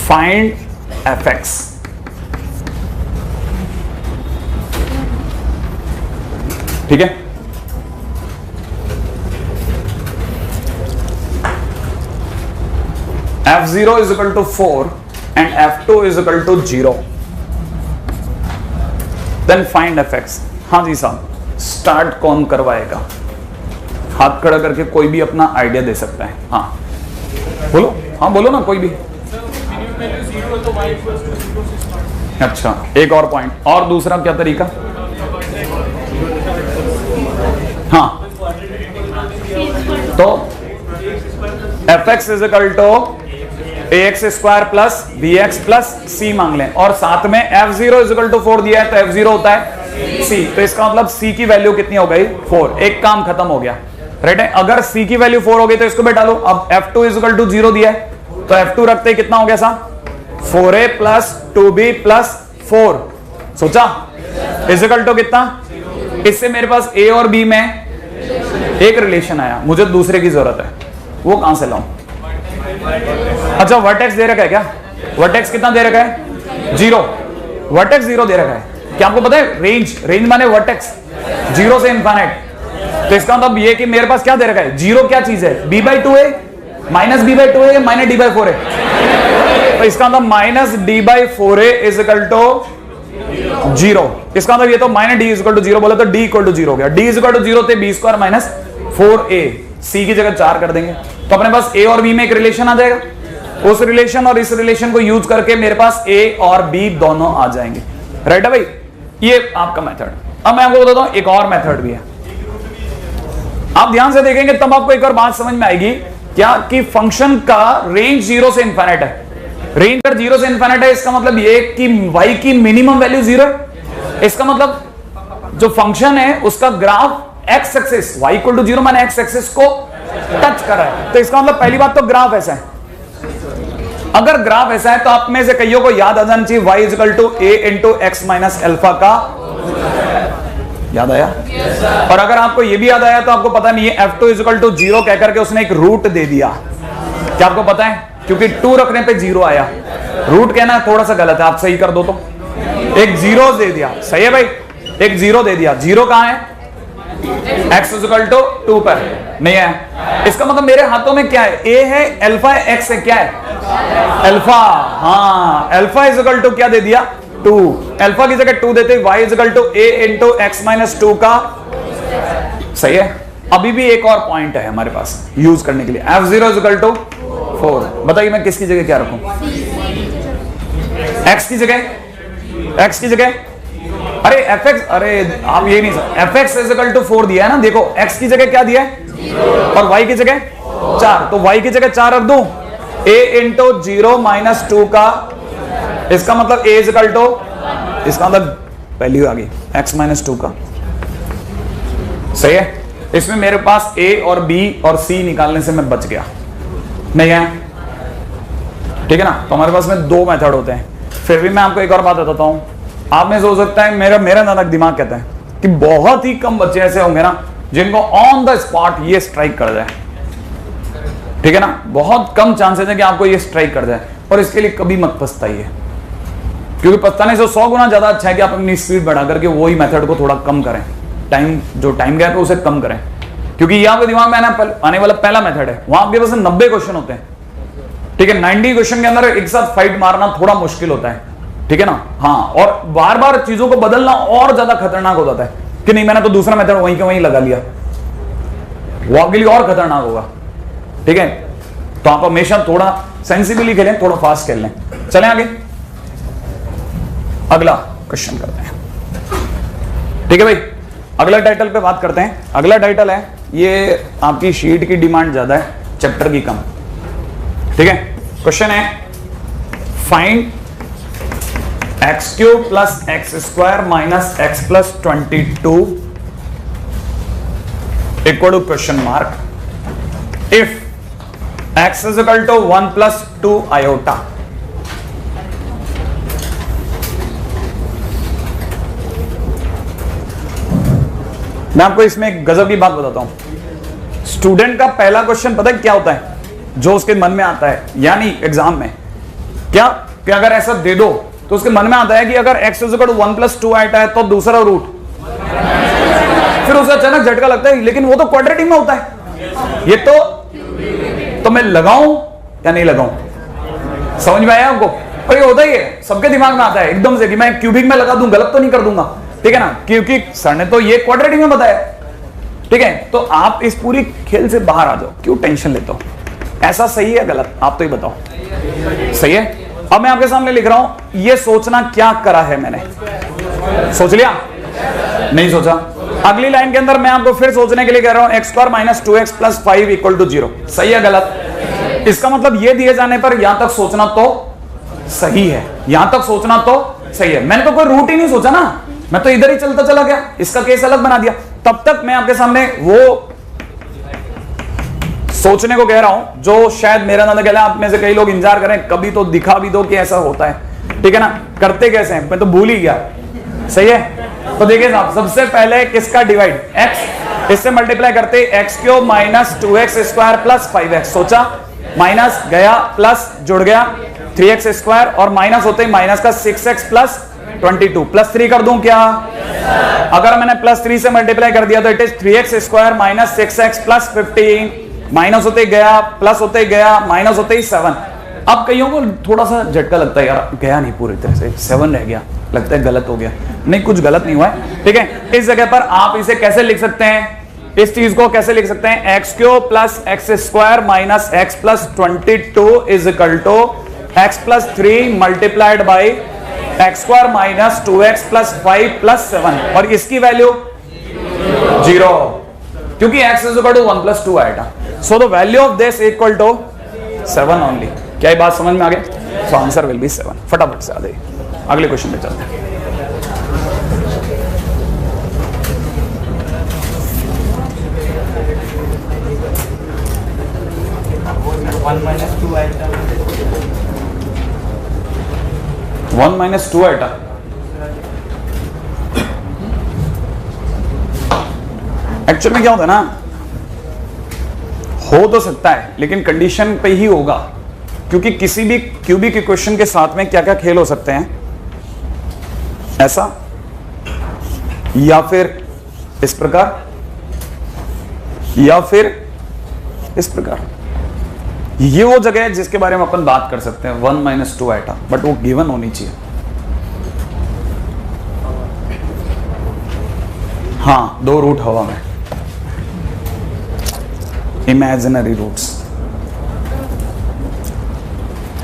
A: find fx। ठीक है, f0 is equal to 4 and f2 is equal to 0, then find fx। हाँ जी साहब, start कौन करवाएगा? हाथ खड़ा करके कोई भी अपना आइडिया दे सकता है। हाँ बोलो, हाँ बोलो ना कोई भी। अच्छा, एक और पॉइंट, और दूसरा क्या तरीका? हाँ, तो fx is equal to ax square plus bx plus c मांग लें, और साथ में f0 इज इक्वल टू 4 दिया है तो f0 होता है c, तो इसका मतलब c की वैल्यू कितनी हो गई? 4। एक काम खत्म हो गया। राइट है। अगर c की वैल्यू 4 हो गई तो इसको बैठा लो। अब f2 इज इक्वल टू 0 दिया है तो f2 रखते ही कितना हो गया साहब, 4a प्लस 2b प्लस 4, सोचा इज इक्वल टू कितना। इससे मेरे पास a और b में एक रिलेशन आया, मुझे दूसरे की जरूरत है, वो कहां से लाऊं। अच्छा वर्टेक्स दे रखा है क्या, वर्टेक्स कितना दे रखा है 0, वर्टेक्स 0 दे रखा है। क्या आपको पता है रेंज, रेंज माने वर्टेक्स 0 से इनफाइनाइट। तो इसका मतलब ये कि मेरे पास क्या दे रखा है, 0 क्या चीज है, b/2 है माइनस b/2 है माइनस d/4 है। तो इसका मतलब minus d/4 is equal to 0। इसका मतलब ये तो minus d is equal to 0 बोला तो d इक्वल टू 0 हो गया। d इज इक्वल टू 0 थे b² माइनस 4a, c की जगह 4 कर देंगे तो अपने पास a और b में एक रिलेशन आ जाएगा। उस रिलेशन और इस रिलेशन को यूज करके मेरे पास a और b दोनों आ जाएंगे, राइट है भाई। ये आपका मेथड। अब मैं आपको बताता हूं एक और मेथड भी है, आप ध्यान से देखेंगे तब आपको एक और बात समझ में आएगी क्या कि फंक्शन का रेंज 0 से इनफाइनाइट है। रेंज अगर 0 से इनफाइनाइट है इसका मतलब ये कि y की मिनिमम वैल्यू 0 है। इसका मतलब जो फंक्शन है उसका graph x axis y equal to 0 माने x एक्सिस को टच कर रहा है। तो इसका मतलब पहली बात तो ग्राफ ऐसा है। अगर ग्राफ ऐसा है तो आप में से कईयों को याद आ जाना चाहिए y is equal to a into X minus alpha का, याद आया। और अगर आपको यह भी याद आया तो आपको पता नहीं है f2 इज इक्वल टू 0 कहकर के उसने एक रूट दे दिया। क्या आपको पता है, क्योंकि 2 रखने पे 0 आया, रूट कहना थोड़ा सा गलत है, आप सही कर दो तो। एक 0 दे दिया, सही है भाई, एक 0 दे दिया। 0 कहां है, x इज इक्वल टू 2 पर नहीं है। इसका मतलब मेरे हाथों में क्या है, a है अल्फा है x है, क्या है अल्फा। हाँ अल्फा इज इक्वल टू क्या दे दिया 2, अल्फा की जगह 2 देते y is equal to a into X minus 2 का, सही है। अभी भी एक और पॉइंट है हमारे पास यूज करने के लिए, f0 इज इक्वल टू 4। बताइए मैं किसकी जगह क्या रखूं, x की जगह, x की जगह, अरे fx, अरे आप ये नहीं समझ, fx इज इक्वल टू 4 दिया है ना, देखो x की जगह क्या दिया है और y की जगह 4, तो y की जगह 4 रख दूं, a इंटू 0 माइनस 2 का, इसका मतलब a इज इक्वल टू, इसका मतलब वैल्यू आ गई x माइनस 2 का, सही है। इसमें मेरे पास a और b और c निकालने से मैं बच गया, नहीं है, ठीक है ना। तो हमारे पास में 2 मेथड होते हैं। फिर भी मैं आपको एक और बात बताता हूं, आप में सोच सकता है मेरा नानक दिमाग कहता है कि बहुत ही कम बच्चे ऐसे होंगे ना जिनको ऑन द स्पॉट ये स्ट्राइक कर जाए, ठीक है ना। बहुत कम चांसेस है कि आपको ये स्ट्राइक कर जाए, और इसके लिए कभी मत पछताइए, क्योंकि पछताने से 100 गुना ज्यादा अच्छा है कि आप अपनी स्पीड बढ़ा करके वही मेथड को थोड़ा कम करें, जो टाइम गैप है उसे कम करें, क्योंकि ये आपके दिमाग में आने वाला पहला मेथड है। वहां आपके पास 90 क्वेश्चन होते हैं, ठीक है। 90 क्वेश्चन के अंदर एक साथ फाइट मारना थोड़ा मुश्किल होता है, ठीक है ना। हाँ, और बार बार चीजों को बदलना और ज्यादा खतरनाक हो जाता है कि नहीं मैंने तो दूसरा मेथड वहीं के वहीं लगा लिया, वो आपके लिए और खतरनाक होगा, ठीक है। तो आप हमेशा थोड़ा सेंसिबली खेलें, थोड़ा फास्ट खेल लें। चलें आगे, अगला क्वेश्चन करते हैं, ठीक है भाई। अगला टाइटल पे बात करते हैं। अगला टाइटल है, ये आपकी शीट की डिमांड ज्यादा है, चैप्टर की कम, ठीक है। क्वेश्चन है find X cube plus X square minus X plus 22 equal to question mark if X is equal to 1 plus 2 iota. मैं आपको इसमें एक गजब की बात बताता हूं। स्टूडेंट का पहला क्वेश्चन पता है क्या होता है, जो उसके मन में आता है, यानी एग्जाम में क्या कि अगर ऐसा दे दो तो उसके मन में आता है कि अगर x is equal to 1 plus 2 आया है तो दूसरा रूट, फिर उसे अचानक झटका लगता है लेकिन वो तो क्वाड्रेटिक में होता है, ये तो मैं लगाऊं या नहीं लगाऊं, समझ में आया आपको। और ये होता ही है, सबके दिमाग में आता है एकदम से कि मैं क्यूबिक में लगा दूं, गलत तो नहीं कर दूंगा, ठीक है ना, क्योंकि सर ने तो ये क्वाड्रेटिक में बताया, ठीक है। तो आप इस पूरी खेल से बाहर आ जाओ, क्यों टेंशन लेते हो, ऐसा सही है गलत, आप तो ही बताओ, सही है। अब मैं आपके सामने लिख रहा हूं, ये सोचना क्या करा है मैंने, सोच लिया, नहीं सोचा। अगली लाइन के अंदर मैं आपको फिर सोचने के लिए कह रहा हूं, X square minus 2x plus 5 equal to 0, सही है गलत। इसका मतलब ये दिए जाने पर यहां तक सोचना तो सही है, यहां तक सोचना तो सही है। मैंने तो कोई रूट ही नहीं सोचा ना, मैं तो इधर ही चलता चला गया, इसका केस अलग बना दिया। तब तक मैं आपके सामने वो सोचने को कह रहा हूं, जो शायद मेरा अंदर कहला आप में से कई लोग इंतजार करें कभी तो दिखा भी दो कि ऐसा होता है, ठीक है ना। करते कैसे हैं मैं तो भूल ही गया, सही है। तो देखिए साहब, सबसे पहले किसका डिवाइड, x, इससे मल्टीप्लाई करते x cube minus 2x square plus 5x, सोचा माइनस गया प्लस जुड़ गया 3x स्क्वायर और माइनस होते ही माइनस का 6x प्लस 22 प्लस 3 कर दूं क्या? अगर मैंने प्लस 3 से मल्टीप्लाई कर दिया तो it is 3x square minus 6x plus 15, minus होते ही गया प्लस होते ही गया माइनस होते ही 7। अब कईयों को थोड़ा सा झटका लगता है, यार गया नहीं पूरी तरह से, 7 रह गया, लगता है गलत हो गया। नहीं, कुछ गलत नहीं हुआ है, ठीक है। इस जगह पर आप इसे कैसे लिख सकते हैं, इस चीज को कैसे लिख सकते हैं, X cube plus X square minus X plus 22 is equal to X plus 3 multiplied by X square minus 2x plus 5 plus 7 और इसकी वैल्यू 0, क्योंकि x is equal to 1 plus 2 आएगा। So the value of this equal to 7 only. क्या ये बात समझ में आ गई? So answer will be 7। फटाफट से आ जाइए, अगले क्वेश्चन पे चलते हैं। One minus two iota, actual में क्या होता है ना, हो तो सकता है लेकिन कंडीशन पे ही होगा, क्योंकि किसी भी क्यूबिक इक्वेशन के साथ में क्या क्या खेल हो सकते हैं, ऐसा या फिर इस प्रकार या फिर इस प्रकार। ये वो जगह है जिसके बारे में अपन बात कर सकते हैं 1 माइनस 2 आइटा, बट वो गिवन होनी चाहिए। हाँ, 2 रूट हवा में, इमेजिनरी रूट्स।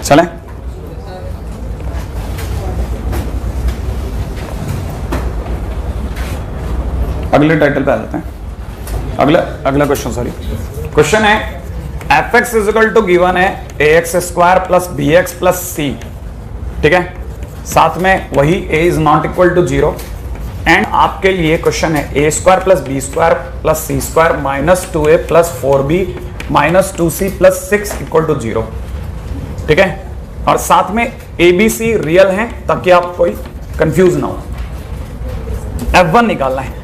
A: चलें, अगले टाइटल पे आ जाते हैं। अगला क्वेश्चन, सॉरी, क्वेश्चन है F X is equal to given है A X square plus B X plus C, ठीक है। साथ में वही a is not equal to 0 and आपके लिए क्वेश्चन है A square plus B square plus C square minus 2a plus 4b minus 2c plus 6 equal to 0, ठीक है। और साथ में ए बी सी रियल है ताकि आप कोई कंफ्यूज ना हो। F1 निकालना है।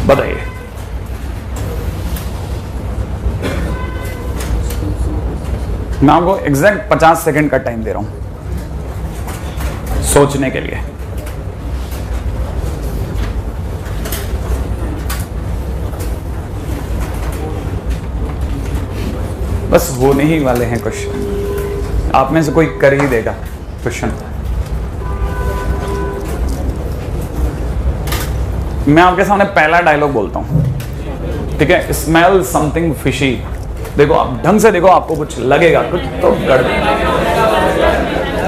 A: बताइए, मैं आपको एग्जैक्ट 50 सेकंड का टाइम दे रहा हूं सोचने के लिए। बस होने ही वाले हैं क्वेश्चन, आप में से कोई कर ही देगा क्वेश्चन। मैं आपके सामने पहला डायलॉग बोलता हूं, ठीक है। Smell something fishy. देखो, आप ढंग से देखो, आपको कुछ लगेगा, कुछ तो गड़बड़।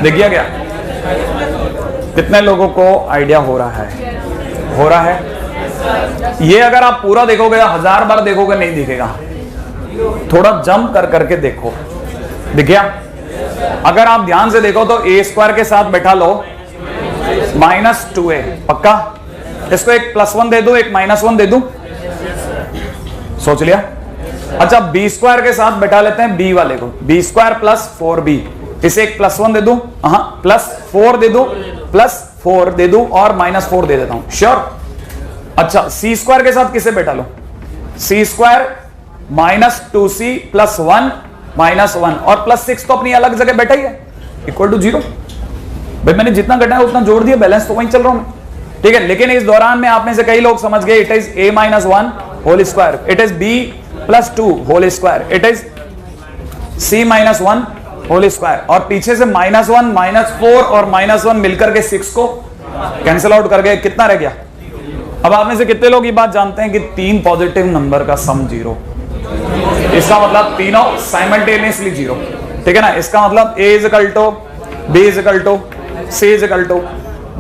A: देखिए क्या, कितने लोगों को आइडिया हो रहा है? हो रहा है। ये अगर आप पूरा देखोगे, 1000 बार देखोगे, नहीं दिखेगा। थोड़ा जंप कर करके देखो, दिख गया? अगर आप ध्यान से देखो तो ए स्क्वायर के साथ बैठा लो माइनस 2a, पक्का? इसको एक +1 दे दो, एक -1 दे दूं, सोच लिया? अच्छा, बी स्क्वायर के साथ बैठा लेते हैं बी वाले को, बी स्क्वायर प्लस 4b, इसे एक +1 दे दूं, +4 दे दूं, +4 दे दूं और -4 दे देता हूं, श्योर? अच्छा, सी स्क्वायर के साथ किसे बैठा लो? सी स्क्वायर -2c +1 -1 और +6 तो अपनी अलग जगह बैठा ही है, इक्वल टू 0। भाई मैंने जितना घटा है उतना जोड़ दिया, बैलेंस तो वहीं चल रहा हूं मैं, ठीक है। लेकिन इस दौरान में आप में से कई लोग समझ गए, it is a -1 whole square, it is b +2 whole square, it is c -1 whole square, और पीछे से -1 -4 और -1 मिलकर के 6 को कैंसिल आउट कर गए, कितना रह गया? अब आप में से कितने लोग ये बात जानते हैं कि 3 पॉजिटिव नंबर का सम 0, इसका मतलब तीनों साइमल्टेनियसली 0, ठीक है ना। इसका मतलब a is equal to b is equal to c is equal to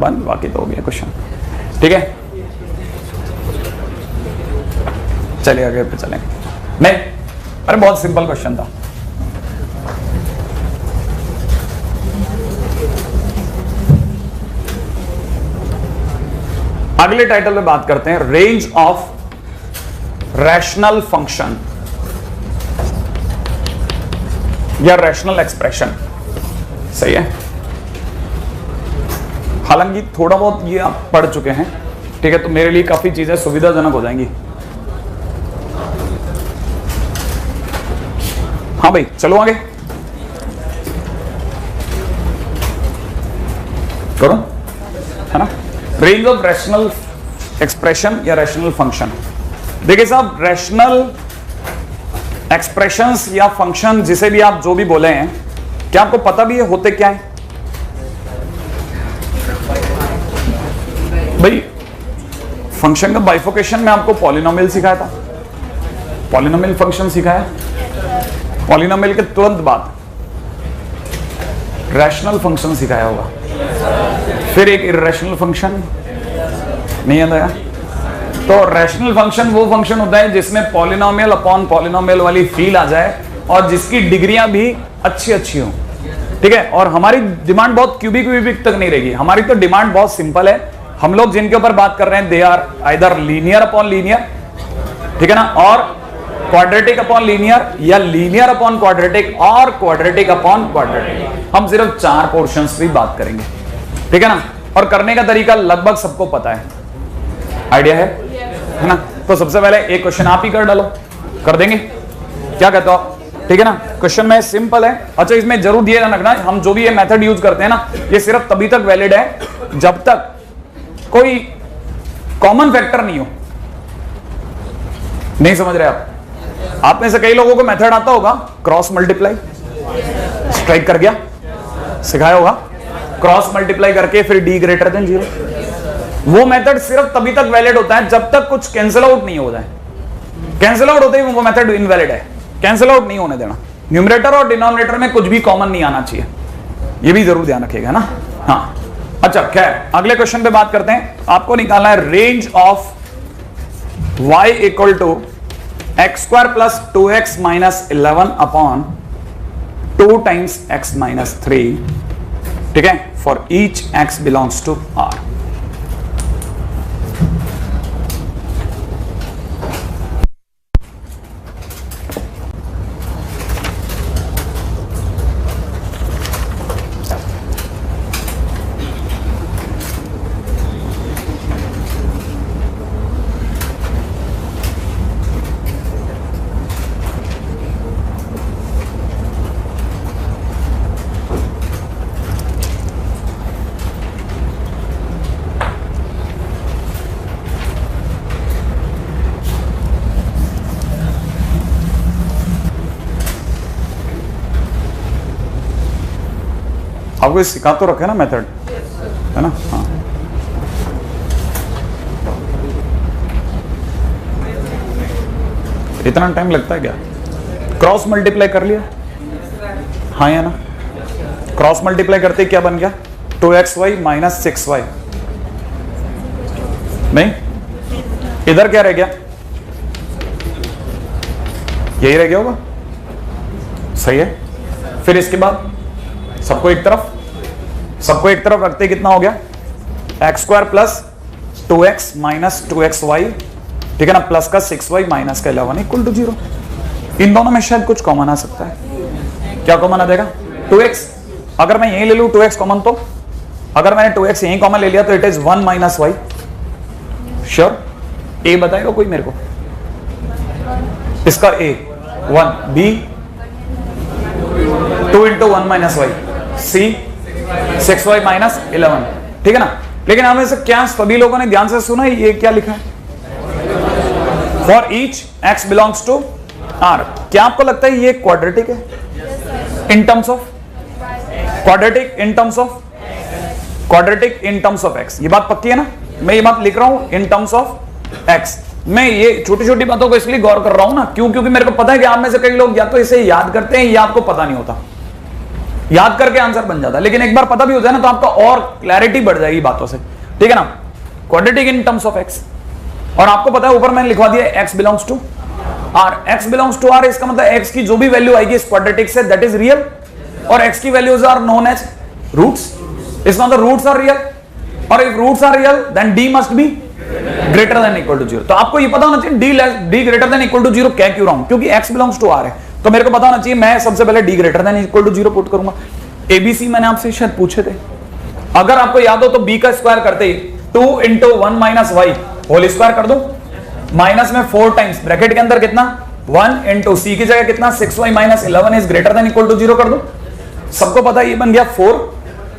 A: 1, बाकी तो हो गया क्वेश्चन, ठीक है। चलिए आगे पे चलें। नहीं, अरे बहुत सिंपल क्वेश्चन था। अगले टाइटल में बात करते हैं रेंज ऑफ रैशनल फंक्शन या रैशनल एक्सप्रेशन। सही है, हालांकि थोड़ा बहुत ये आप पढ़ चुके हैं, ठीक है, तो मेरे लिए काफी चीजें सुविधाजनक हो जाएंगी। हाँ भाई चलो आगे करो, है ना। रेंज ऑफ रैशनल एक्सप्रेशन या रैशनल फंक्शन। देखिए साहब, रैशनल एक्सप्रेशंस या फंक्शन जिसे भी आप जो भी बोले हैं, क्या आपको पता भी है होते क्या है? भाई फंक्शन का बाइफोकेशन में आपको पॉलिनोमियल सिखाया था, पॉलिनोमियल फंक्शन सिखाया, पॉलिनोमियल के तुरंत बाद रैशनल फंक्शन सिखाया होगा, फिर एक इर्रेशनल फंक्शन, नहीं याद आया? तो रैशनल फंक्शन वो फंक्शन होता है जिसमें पॉलिनोमियल अपॉन पॉलिनोमियल वाली फील आ जाए और जिसकी डिग्रियां भी अच्छी अच्छी हो, ठीक है। और हमारी डिमांड बहुत क्यूबिक तक नहीं रहेगी, हमारी तो डिमांड बहुत सिंपल है। हम लोग जिनके ऊपर बात कर रहे हैं they are either linear upon linear, ठीक है ना, और क्वाड्रेटिक अपॉन लीनियर या लीनियर अपॉन क्वाड्रेटिक और क्वाड्रेटिक अपॉन क्वाड्रेटिक। हम सिर्फ 4 पोर्शंस की बात करेंगे, ठीक है ना। और करने का तरीका लगभग सबको पता है, आइडिया है ना। तो सबसे पहले एक क्वेश्चन आप ही कर डालो, कर देंगे, क्या कहते हो आप? ठीक है ना। क्वेश्चन में सिंपल है। अच्छा, इसमें जरूर दिए रखना, हम जो भी ये मेथड यूज करते हैं ना, ये सिर्फ तभी तक वैलिड है जब तक कोई कॉमन फैक्टर नहीं हो। नहीं समझ रहे आप में से कई लोगों को मेथड आता होगा, क्रॉस मल्टीप्लाई, स्ट्राइक कर गया, सिखाया होगा, क्रॉस मल्टीप्लाई करके फिर डी ग्रेटर देन 0। वो मेथड सिर्फ तभी तक वैलिड होता है जब तक कुछ कैंसिल आउट नहीं हो जाए। कैंसिल आउट होते ही वो मेथड इनवैलिड है, कैंसिल आउट नहीं होने देना। न्यूमरेटर और डिनोमिनेटर में कुछ भी कॉमन नहीं आना चाहिए, ये भी जरूर ध्यान रखिएगा ना। हाँ अच्छा, खैर अगले क्वेश्चन पे बात करते हैं। आपको निकालना है range of y equal to X square plus 2x minus 11 upon 2 times x minus 3, ठीक है, for each x belongs to R। आपको सिखा तो रखे ना मेथड, है ना। हाँ इतना टाइम लगता है क्या? क्रॉस मल्टीप्लाई कर लिया, हाँ या ना। क्रॉस मल्टीप्लाई करते क्या बन गया? 2xy minus 6y। नहीं, इधर क्या रह गया? यही रह गया होगा, सही है। फिर इसके बाद सबको एक तरफ रखते कितना हो गया? X square plus 2x minus 2xy, ठीक है ना, प्लस का 6y माइनस का 11 इक्वल टू 0। इन दोनों में शायद कुछ कॉमन आ सकता है। क्या कॉमन आ जाएगा? 2x। अगर मैं यही ले लूं 2x कॉमन, तो अगर मैंने 2x यही कॉमन ले लिया तो it is 1 minus y। Sure? a बताएगा कोई मेरे को? इसका a 1, b 2 into 1 minus y, c 6y minus 11, ठीक है ना। लेकिन हमें से क्या सभी लोगों ने ध्यान से सुना, ये क्या लिखा है? For each x belongs to R। क्या आपको लगता है ये क्वाड्रेटिक है? In terms of quadratic, in terms of quadratic, in terms of x। ये बात पक्की है ना? मैं ये बात लिख रहा हूं इन टर्म्स ऑफ x। मैं ये छोटी छोटी बातों को इसलिए गौर कर रहा हूं ना, क्योंकि मेरे को पता है कि आप में से कई लोग या तो इसे याद करते हैं या आपको पता नहीं होता, याद करके आंसर बन जाता है। लेकिन एक बार पता भी हो जाए ना तो आपका और क्लैरिटी बढ़ जाएगी बातों से, ठीक है ना। Quadratic in terms of x, और आपको पता है ऊपर मैंने लिखवा दिया x belongs to R। x belongs to R, इसका मतलब x की जो भी वैल्यू आएगी इस क्वाड्रेटिक से दैट इज रियल, और x की values are known as roots. इसका मतलब रूट्स आर रियल, और if roots are real then d must be greater than equal to 0। तो आपको ये पता होना चाहिए D greater than equal to 0 कह क्यों रहा हूं, क्योंकि x बिलोंग्स टू r है, तो मेरे को पता होना चाहिए मैं सबसे पहले D greater than equal to 0 put करूंगा। एबीसी मैंने आपसे शायद पूछे थे, अगर आपको याद हो तो b का स्क्वायर करते ही 2 into 1 minus Y whole square कर दो, माइनस में 4 टाइम्स ब्रैकेट के अंदर कितना 1 इंटू सी की जगह कितना 6y minus 11 is greater than equal to 0 कर दो। सबको पता ये बन गया 4,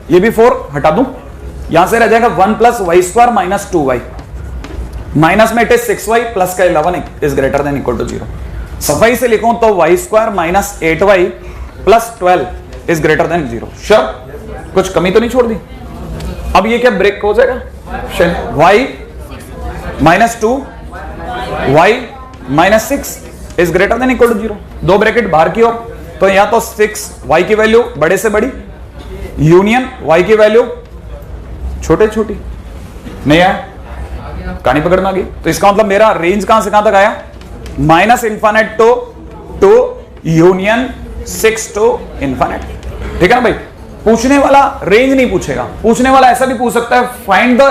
A: ये भी 4 हटा दूं, यहां से रह जाएगा 1 plus Y square minus 2y, minus में इट इज 6y प्लस का 11 is greater than equal to 0। सफाई से लिखूं तो Y square minus 8y plus 12 is greater than 0। Sure, कुछ कमी तो नहीं छोड़ दी। अब ये क्या ब्रेक हो जाएगा, y minus 2 y minus 6 is greater than equal to 0। दो ब्रैकेट बाहर की ओर, तो या तो 6 y की वैल्यू बड़े से बड़ी यूनियन y की वैल्यू छोटे छोटी, नहीं आया, कहानी पकड़ में आ गई। तो इसका मतलब मेरा रेंज कहां से कहां तक आया, minus infinite to union 6 to infinite. ठीक है ना भाई, पूछने वाला रेंज नहीं पूछेगा, पूछने वाला ऐसा भी पूछ सकता है फाइंड द,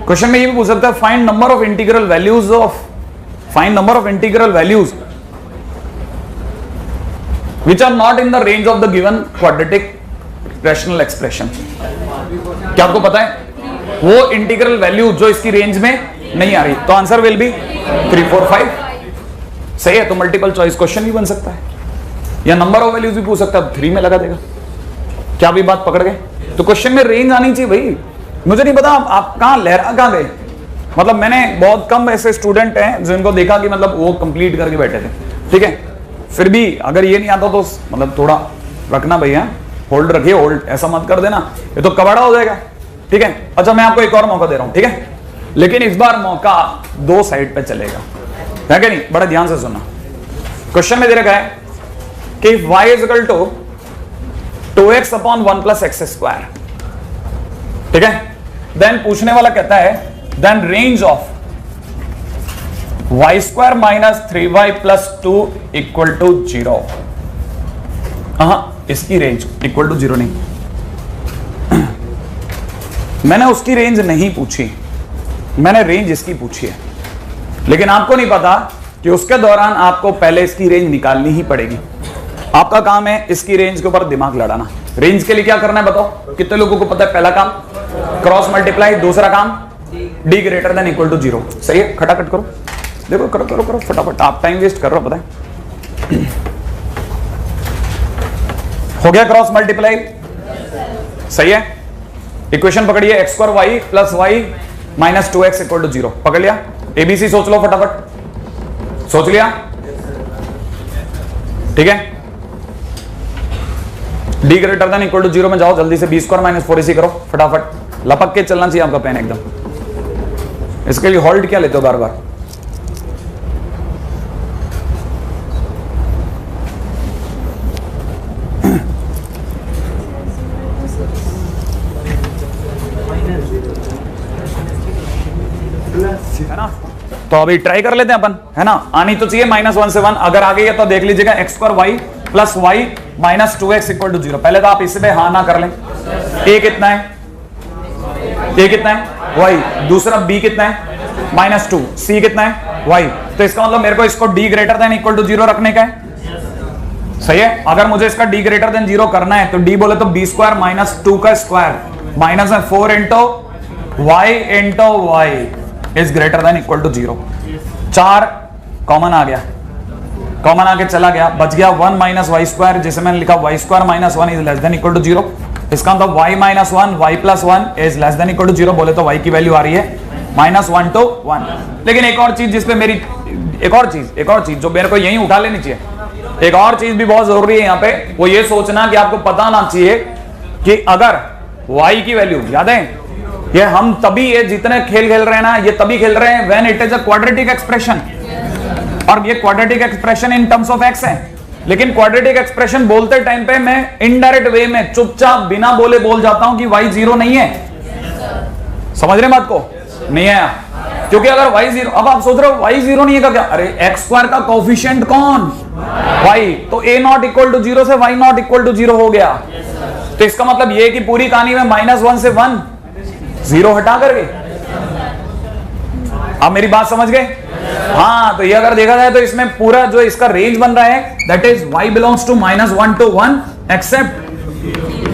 A: क्वेश्चन में ये भी पूछ सकता है find number of integral values of, find number of integral values which are not in the range of the given quadratic rational expression। क्या आपको पता है वो इंटीग्रल वैल्यू जो इसकी रेंज में नहीं आ रही, तो आंसर विल बी 3 4 5। सही है, तो मल्टीपल चॉइस क्वेश्चन भी बन सकता है, या नंबर ऑफ वैल्यूज भी पूछ सकता है, 3 में लगा देगा। क्या अभी बात पकड़ गए? तो क्वेश्चन में रेंज आनी चाहिए भाई। मुझे नहीं पता आप कहां लहरा कहां गए, मतलब मैंने बहुत कम ऐसे स्टूडेंट हैं जिनको देखा कि मतलब वो कंप्लीट करके बैठे थे। ठीक है, फिर भी अगर ये नहीं आता तो मतलब थोड़ा रखना भैया, होल्ड रखिए, होल्ड ऐसा मत कर देना, ये तो कबाड़ा हो जाएगा। ठीक है, अच्छा मैं आपको एक और मौका दे रहा हूं, ठीक है, लेकिन इस बार मौका दो साइड पे चलेगा, है कि नहीं? बड़ा ध्यान से सुनना। क्वेश्चन में दे रखा है कि y is equal to 2x upon 1 plus X square. ठीक है, देन पूछने वाला कहता है then range of y square minus 3y plus 2 equal to 0। इसकी रेंज इक्वल टू 0 नहीं, मैंने उसकी रेंज नहीं पूछी, मैंने रेंज इसकी पूछी है, लेकिन आपको नहीं पता कि उसके दौरान आपको पहले इसकी रेंज निकालनी ही पड़ेगी। आपका काम है इसकी रेंज के ऊपर दिमाग लड़ाना। रेंज के लिए क्या करना है बताओ, कितने लोगों को पता है? पहला काम क्रॉस मल्टीप्लाई, दूसरा काम D greater than equal to 0। सही है, खटाखट करो, देखो करो करो करो फटाफट, आप टाइम वेस्ट कर रहे हो पता है। हो गया क्रॉस मल्टीप्लाई, सही है। इक्वेशन पकड़िए, X square Y plus Y minus 2x equal to 0। पकड़ लिया, एबीसी सोच लो फटाफट, सोच लिया? ठीक है, D greater than equal to 0 में जाओ जल्दी से, बी स्क्वायर माइनस 4ac करो फटाफट, लपक के चलना चाहिए आपका पेन एकदम। इसके लिए होल्ड क्या लेते हो बार बार? है ना, तो अभी ट्राई कर लेते हैं अपन, है ना। आनी तो चाहिए -1 से 1, अगर आ गई है तो देख लीजिएगा X square Y plus Y minus 2x equal to 0। पहले तो आप इससे हाँ ना कर लें। ए कितना है? ए कितना है? वाई। दूसरा बी कितना है? -2। सी कितना है? वाई। तो इसका मतलब मेरे को इसको D greater than equal to 0 रखने का है, सही है। अगर मुझे इसका डी ग्रेटर देन 0 करना है तो डी बोले तो बी स्क्वायर माइनस 2 का स्क्वायर माइनस में 4 into Y is greater than equal to 0। 4 common आ गया, कॉमन आके चला गया, बच गया 1 माइनस वाई स्क्वायर, जैसे मैंने लिखा Y square minus 1 is less than equal to 0। इसका मतलब Y minus 1 Y plus 1 is less than equal to 0। बोले तो वाई की वैल्यू आ रही है -1 to 1। लेकिन एक और चीज जिसपे मेरी एक और चीज जो मेरे को यही उठा लेनी चाहिए, एक और चीज भी बहुत जरूरी है यहाँ पे, वो ये सोचना कि आपको पता ना चाहिए कि अगर y की वैल्यू, याद है ये हम तभी ये जितने खेल खेल रहे हैं ना, ये तभी खेल रहे हैं when it is a quadratic expression, और ये quadratic expression in terms of x है। लेकिन क्वाड्रेटिक एक्सप्रेशन बोलते टाइम पे मैं इनडायरेक्ट वे में चुपचाप बिना बोले बोल जाता हूं कि y 0 नहीं है। समझ रहे बात को? नहीं है, क्योंकि अगर y 0, अब आप सोच रहे हो y 0 नहीं है का क्या? अरे x स्क्वायर का कोफिशिएंट कौन? y। तो a नॉट इक्वल टू 0 से y नॉट इक्वल टू 0 हो गया। तो इसका मतलब ये कि पूरी कहानी में -1 से 1 0 हटा करके आप मेरी बात समझ गए? हाँ, तो ये अगर देखा जाए तो इसमें पूरा जो इसका रेंज बन रहा है that is y belongs to -1 to 1 except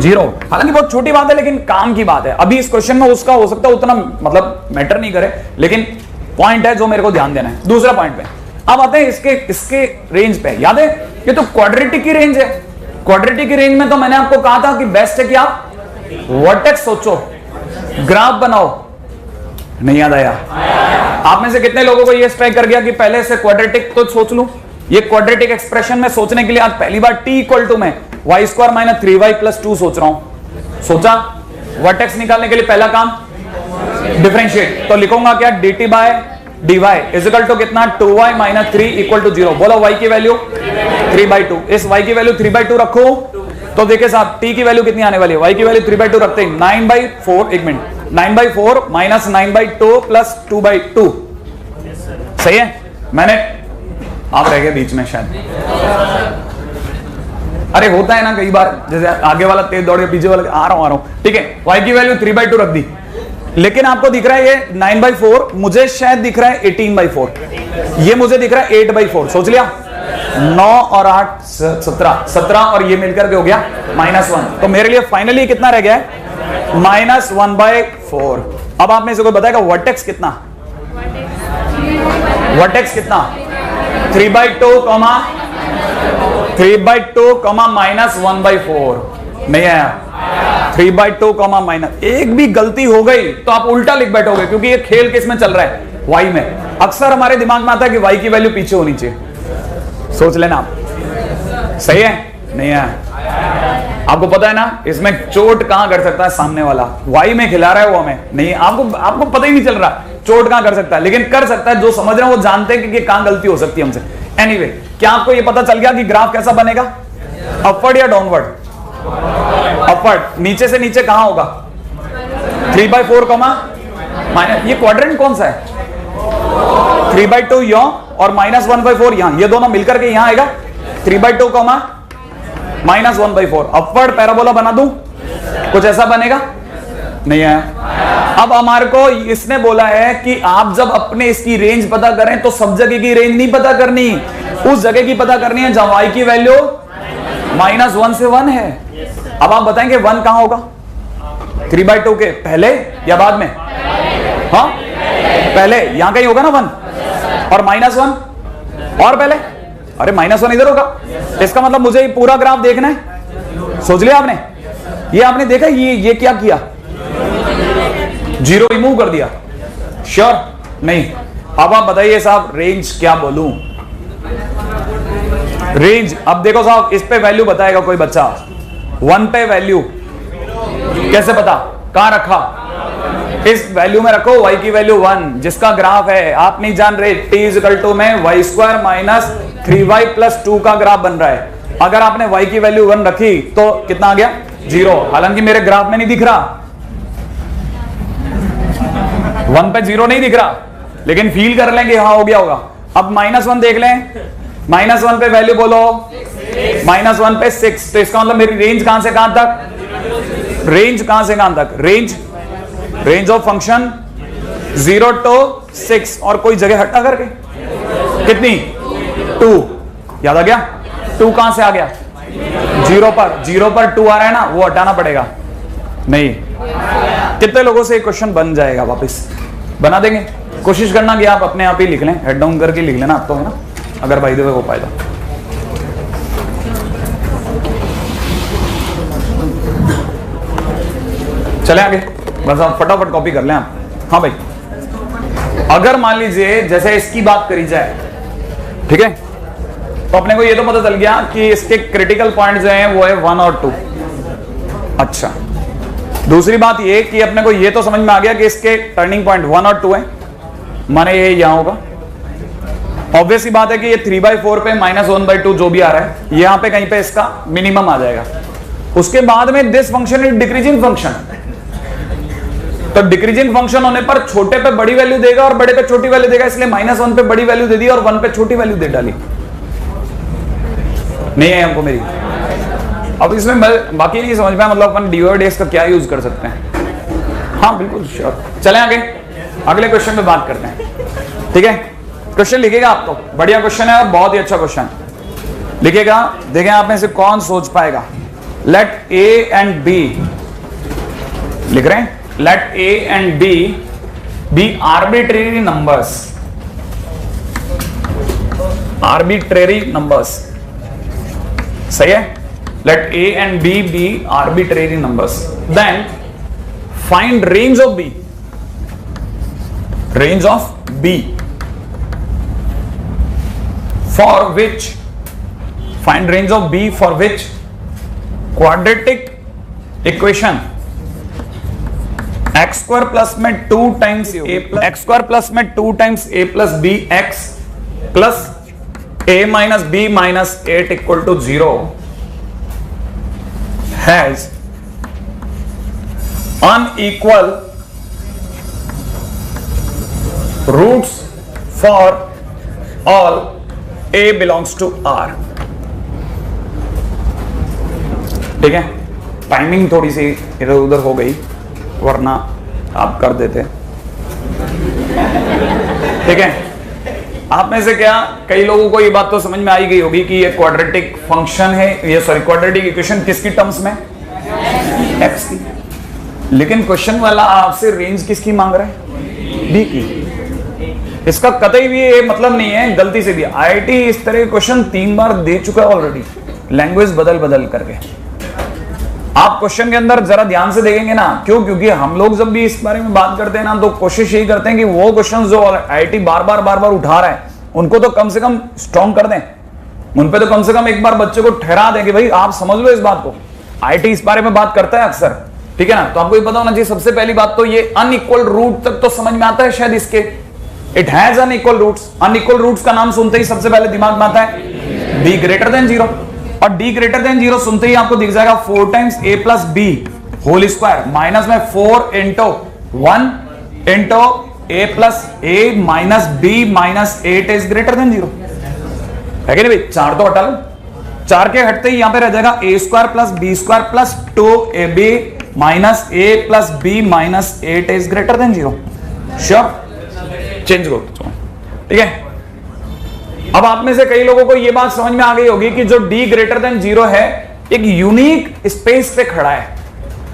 A: 0। हालांकि बहुत छोटी बात है लेकिन काम की बात है। अभी इस क्वेश्चन में उसका हो सकता है उतना मतलब मैटर नहीं करे, लेकिन पॉइंट है जो मेरे को ध्यान देना है। दूसरा पॉइंट पे अब आते हैं इसके रेंज पे। याद है ये तो क्वाड्रेटिक की रेंज है। क्वाड्रेटिक की रेंज में तो मैंने आपको कहा था कि बेस्ट है कि आप वर्टेक्स सोचो, ग्राफ बनाओ। नहीं याद आया? आप में से कितने लोगों को ये स्ट्राइक कर गया कि पहले से क्वाड्रेटिक तो सोच लूं? ये क्वाड्रेटिक एक्सप्रेशन में सोचने के लिए आज पहली बार t इक्वल टू में y² - 3y + 2 सोच रहा हूं। सोचा? वर्टेक्स निकालने के लिए पहला काम डिफरेंशिएट, तो लिखूंगा क्या? dt by dy is equal to कितना? 2y - 3 = 0। बोलो y की वैल्यू 3/2। इस y की वैल्यू 3/2 रखो तो देखिए साहब t की वैल्यू कितनी आने वाली है? y की वैल्यू 3/2 रखते हैं 9/4। एक मिनट, 9/4 - 9/2 + 2/2 सही है? मैंने आप रह गए बीच में शायद। अरे होता है ना कई बार, जैसे आगे वाला तेज दौड़ के पीछे वाला आ रहा हूं। ठीक है, y की वैल्यू 3/2 रख दी, लेकिन आपको दिख रहा है ये 9/4, मुझे शायद दिख रहा है 18/4, ये मुझे दिख रहा है 8/4। सोच लिया? 9 और 8 17 और ये मिलकर के हो गया -1। तो मेरे लिए फाइनली कितना रह गया है? -1/4। अब आप में से कोई बताएगा वर्टेक्स कितना? वर्टेक्स कितना? 3/2 -1/4 नहीं आया। 3/2 एक भी गलती हो गई तो आप उल्टा लिख बैठोगे, क्योंकि ये खेल किस में चल रहा है? y में। अक्सर हमारे दिमाग में आता है कि y की वैल्यू पीछे होनी चाहिए। सोच लेना आप। सही है? नहीं है? आपको पता है ना इसमें चोट कहां कर सकता है सामने वाला? y में खिला रहा है वो हमें नहीं, आपको पता ही नहीं चल रहा चोट कहां कर सकता है, लेकिन कर सकता है। जो समझ रहे हैं वो जानते हैं कि कहां गलती हो सकती है हमसे। एनीवे, क्या आपको ये पता चल गया कि ग्राफ कैसा बनेगा? अपवर्ड या डाउनवर्ड? अपवर्ड। नीचे से नीचे कहां होगा? 3/4 ये क्वाड्रेंट कौन सा है? 3/2 यहां और -1/4 यहां, ये दोनों मिलकर के यहां आएगा 3/2 -1/4। अपवर्ड पैराबोला बना दूं? कुछ ऐसा बनेगा? नहीं है। अब हमारे को इसने बोला है कि आप जब अपने इसकी रेंज पता करें तो सब जगह की रेंज नहीं पता करनी, उस जगह की पता करनी है जहां y की वैल्यू -1 से 1 है। अब आप बताएंगे 1 कहां होगा? 3/2 के पहले या बाद में? हाँ पहले, यहां कहीं होगा ना 1 और -1 और पहले। अरे -1 इधर होगा। इसका मतलब मुझे ये पूरा ग्राफ देखना है। सोच लिया आपने? ये आपने देखा ये क्या किया? 0 रिमूव कर दिया। श्योर? नहीं। अब आप बताइए साहब रेंज क्या बोलूं? रेंज अब देखो साहब, इस पे वैल्यू बताएगा कोई बच्चा। 1 पे वैल्यू कैसे पता? कहां रखा? इस वैल्यू में रखो y की वैल्यू 1, जिसका ग्राफ है आप नहीं जान रहे t = में y² - 3y + 2 का ग्राफ बन रहा है। अगर आपने y की वैल्यू 1 रखी तो कितना आ गया? 0। हालांकि मेरे ग्राफ में नहीं दिख रहा, 1 पे 0 नहीं दिख रहा, लेकिन फील कर लेंगे हाँ हो गया होगा। अब -1 देख लें, -1 पे वैल्यू बोलो, -1 पे 6, तो इसका मतलब मेरी रेंज कहां से कहां तक? रेंज कहां से कहां तक? रेंज ऑफ फंक्शन 0 to 6 और कोई जगह हटा करके कितनी? 2। याद आ गया? 2 कहां से आ गया? 0 पर 2 आ रहा है ना, वो हटाना पड़ेगा। नहीं। कितने लोगों से क्वेश्चन बन जाएगा? वापस बना देंगे? कोशिश करना कि आप अपने आप ही लिख लें, हेड डाउन करके लिख लेना आप तो, है ना, अगर बाय द वे हो पाए तो। चले आगे, बस आप फटाफट कॉपी कर लें आप। हाँ भाई, अगर मान लीजिए जैसे इसकी बात करी जाए, ठीक है, तो अपने को ये तो पता चल गया कि इसके क्रिटिकल पॉइंट जो हैं वो है 1 और 2। अच्छा, दूसरी बात ये कि अपने को ये तो समझ में आ गया कि इसके टर्निंग पॉइंट 1 और 2 है, माने ये यहां होगा। ऑब्वियस सी बात है कि ये 3/4 पे -1/2 जो भी आ रहा है यहां पे कहीं पे इसका मिनिमम आ जाएगा। उसके बाद में this function is decreasing function, तो डिक्रीजिंग फंक्शन होने पर छोटे पे बड़ी वैल्यू देगा और बड़े पे छोटी वैल्यू देगा, इसलिए -1 पे बड़ी वैल्यू दे दी और 1 पे छोटी वैल्यू दे डाली। नहीं है हमको मेरी। अब इसमें बाकी नहीं समझ में, मतलब अपन dy/dx का क्या यूज कर सकते हैं। हाँ बिल्कुल श्योर। चलें आगे, अगले क्वेश्चन पे बात करते हैं। ठीक है, क्वेश्चन लिखेगा आपको, बढ़िया क्वेश्चन है और बहुत ही अच्छा क्वेश्चन लिखेगा। देखें आप में से कौन सोच पाएगा। लेट ए एंड बी, लिख रहे हैं, let A and B be arbitrary numbers, arbitrary numbers, सही है। Let A and B be arbitrary numbers, then find range of B, range of B for which, find range of b for which quadratic equation x square plus में 2 times a plus x square plus में 2 times a plus b x plus a minus b minus 8 equal to 0 has unequal roots for all A belongs to R। ठीक है, timing थोड़ी सी इधर उधर हो गई, वरना आप कर देते। ठीक है, आप में से क्या कई लोगों को ये बात तो समझ में आई गई होगी कि ये क्वाड्रेटिक फंक्शन है, ये सॉरी क्वाड्रेटिक इक्वेशन किसकी टर्म्स में, x की। लेकिन क्वेश्चन वाला आपसे रेंज किसकी मांग रहा है, b की। इसका कतई भी ये मतलब नहीं है गलती से दिया, आईआईटी इस तरह के क्वेश्चन 3 बार दे चुका है ऑलरेडी, लैंग्वेज बदल बदल करके। आप क्वेश्चन के अंदर जरा ध्यान से देखेंगे ना, क्यों, क्योंकि हम लोग जब भी इस बारे में बात करते हैं ना, तो कोशिश यही करते हैं कि वो क्वेश्चन जो आईआईटी बार बार उठा रहा है, उनको तो कम से कम स्ट्रॉन्ग कर दें, उन पे तो कम से कम एक बार बच्चे को ठहरा दें कि भाई आप समझ लो इस बात को। आईआईटी इस बारे में बात करता है अक्सर, ठीक है ना। तो आपको ये पता होना चाहिए, सबसे पहली बात तो ये अनइक्वल रूट तक तो समझ में आता है शायद इसके, it has unequal roots. Unequal roots का नाम सुनते ही सबसे पहले दिमाग में आता है b ग्रेटर देन 0, और d ग्रेटर देन 0 सुनते ही आपको दिख जाएगा 4 times a plus B whole square minus में 4 into 1 into a plus a minus b minus 8 is greater than 0, है कि नहीं भाई। 4 तो हटा लो, 4 के हटते ही यहां पे रह जाएगा a square plus b square plus 2ab minus a plus b minus 8 is greater than 0। Sure, change करो, ठीक है। अब आप में से कई लोगों को यह बात समझ में आ गई होगी कि जो d ग्रेटर देन 0 है, एक यूनिक स्पेस पे खड़ा है,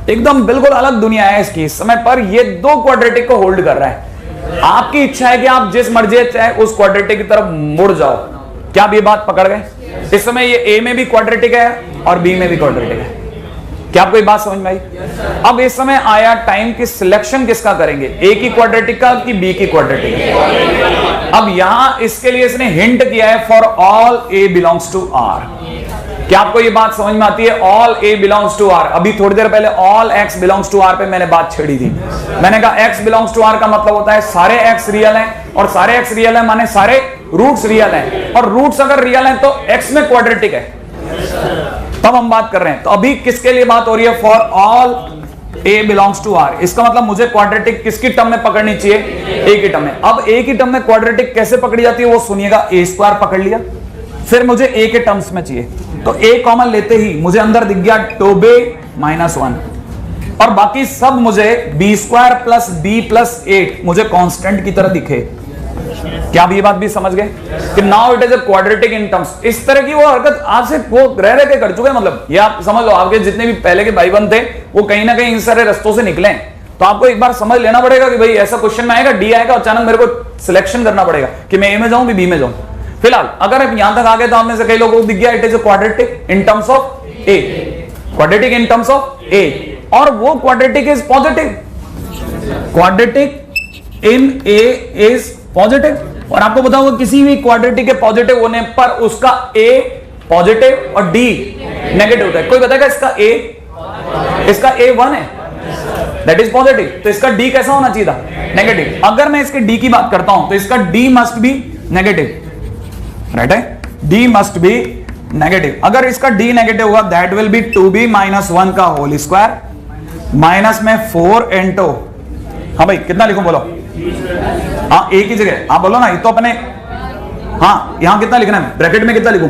A: एकदम बिल्कुल अलग दुनिया है इसकी। इस समय पर ये 2 क्वाड्रेटिक को होल्ड कर रहा है। आपकी इच्छा है कि आप जिस मर्जी चाहे उस क्वाड्रेटिक की तरफ मुड़ जाओ। क्या आप ये बात पकड़ गए? इस समय ये a में भी क्वाड्रेटिक है और b में भी क्वाड्रेटिक है। क्या आपको ये बात समझ में आई? अब इस समय आया टाइम की सिलेक्शन किसका करेंगे, ए की क्वाड्रेटिक का कि बी की क्वाड्रेटिक का। अब यहां इसके लिए इसने हिंट किया है for all A belongs to R. क्या आपको ये बात समझ में आती है? All A belongs to R. अभी थोड़ी देर पहले all X belongs to R पे मैंने बात छेड़ी थी। मैंने कहा एक्स बिलोंग्स टू आर का मतलब होता है सारे एक्स रियल हैं, और सारे एक्स रियल है माने सारे रूट्स रियल हैं, और रूट्स अगर रियल हैं तो एक्स में क्वाड्रेटिक है, तब हम बात कर रहे हैं। तो अभी किसके लिए बात हो रही है? For all A belongs to R. इसका मतलब मुझे क्वाड्रेटिक किसकी टर्म में पकड़नी चाहिए? ए की टर्म में। अब ए की टर्म में क्वाड्रेटिक कैसे पकड़ी जाती है वो सुनिएगा। ए स्क्वायर पकड़ लिया, फिर मुझे ए के टर्म्स में चाहिए, तो ए कॉमन लेते ही मुझे अंदर दिख गया 2b माइनस 1, और बाकी सब मुझे B square plus B plus 8 मुझे कांस्टेंट की तरह दिखे। क्या आप ये बात भी समझ गए कि now it is a quadratic in terms? इस तरह की वो हरकत आपसे वो रह रह के कर चुके हैं। मतलब ये आप समझ लो, आपके जितने भी पहले के भाई बंद थे वो कहीं ना कहीं इन सारे रस्तों से निकले। तो आपको एक बार समझ लेना पड़ेगा कि भाई ऐसा क्वेश्चन में आएगा, डी आएगा, अचानक मेरे को सिलेक्शन करना पड़ेगा कि मैं ए में जाऊं कि बी में जाऊं। फिलहाल अगर आप यहां तक आ गए तो आप में से कई लोगों को दिख गया it is a quadratic in terms of A, quadratic in terms of A, और वो quadratic is positive, quadratic in A is positive. और आपको बताऊंगा किसी भी क्वाड्रेटिक के पॉजिटिव होने पर उसका ए पॉजिटिव और डी नेगेटिव होता है। कोई बताएगा इसका ए 1 है, दैट इज पॉजिटिव, तो इसका डी कैसा होना चाहिए था? नेगेटिव। अगर मैं इसके डी की बात करता हूं तो इसका D must be negative, right है? D must be negative. अगर इसका डी नेगेटिव हुआ that will be 2b minus 1 का होल स्क्वायर माइनस में 4 इंटू, हाँ भाई कितना लिखूं बोलो? हाँ ए की जगह आप बोलो ना, ये तो अपने, हाँ यहां कितना लिखना है? ब्रैकेट में कितना लिखूं?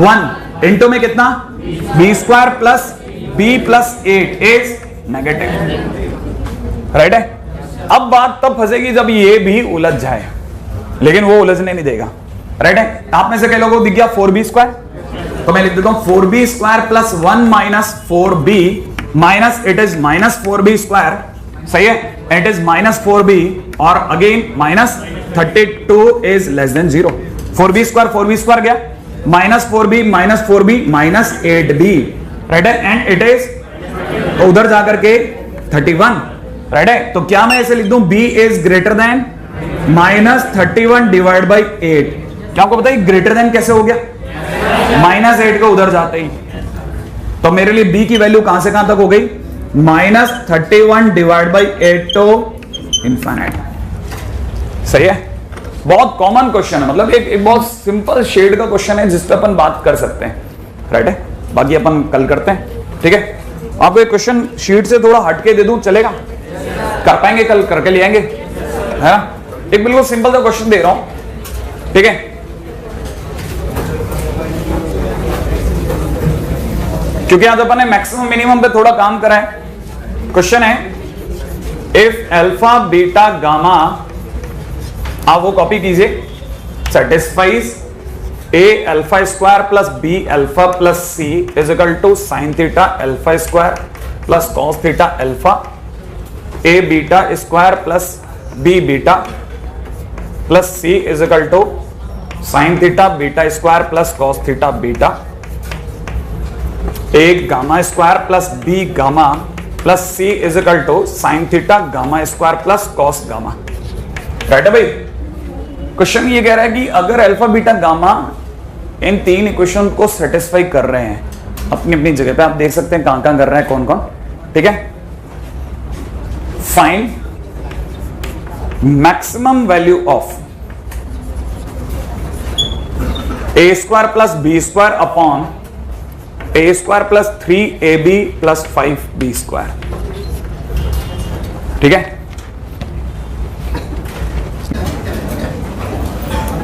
A: 1 इंटू में कितना? B square plus B plus 8 is negative, right है? अब बात तब फंसेगी जब ये भी उलझ जाए। लेकिन वो उलझने नहीं देगा, राइट है। आप में से कई लोगों को दिख गया 4b स्क्वायर, तो मैं लिख देता हूं 4b square plus 1 minus 4b minus it is minus 4b square, सही है, इट इज माइनस 4b और again minus 32 is less than 0। 4b square गया, minus 4b minus 4b minus 8b, right है, एंड इट इज उधर जाकर के 31, right है। तो क्या मैं ऐसे लिख दूं b is greater then minus 31 divide by 8। क्या आपको बताइए ग्रेटर देन कैसे हो गया? माइनस 8 को उधर जाते ही, तो मेरे लिए b की वैल्यू कहां से कहां तक हो गई? Minus 31 divide by 8 to infinite, सही है। बहुत कॉमन क्वेश्चन है, मतलब एक बहुत सिंपल शेड का क्वेश्चन है जिस पे अपन बात कर सकते हैं, राइट है। बाकी अपन कल करते हैं, ठीक है। आपको एक क्वेश्चन शीट से थोड़ा हटके दे दूं, चलेगा? कर पाएंगे? कल करके ले आएंगे, है ना। एक बिल्कुल सिंपल सा क्वेश्चन दे रहा हूं, ठीक है। क्योंकि आज अपन ने मैक्सिमम मिनिमम पे थोड़ा काम करा है। क्वेश्चन है इफ अल्फा बीटा गामा, आप वो कॉपी कीजिए, satisfies A alpha square plus B alpha plus C is equal to sine theta alpha square plus cos theta alpha, A beta square plus B beta plus C is equal to sine theta beta square plus cos theta beta, A gamma square plus B gamma plus C is equal to sine theta gamma square plus cos gamma, right है भाई। Question ये कह रहा है कि अगर alpha beta gamma इन तीन equation को सेटिस्फाई कर रहे हैं अपनी अपनी जगह पे, आप देख सकते हैं कहां कहां कर रहे हैं, कौन कौन, ठीक है। Find maximum value of A square plus B square upon A square plus 3ab plus 5b square, ठीक है।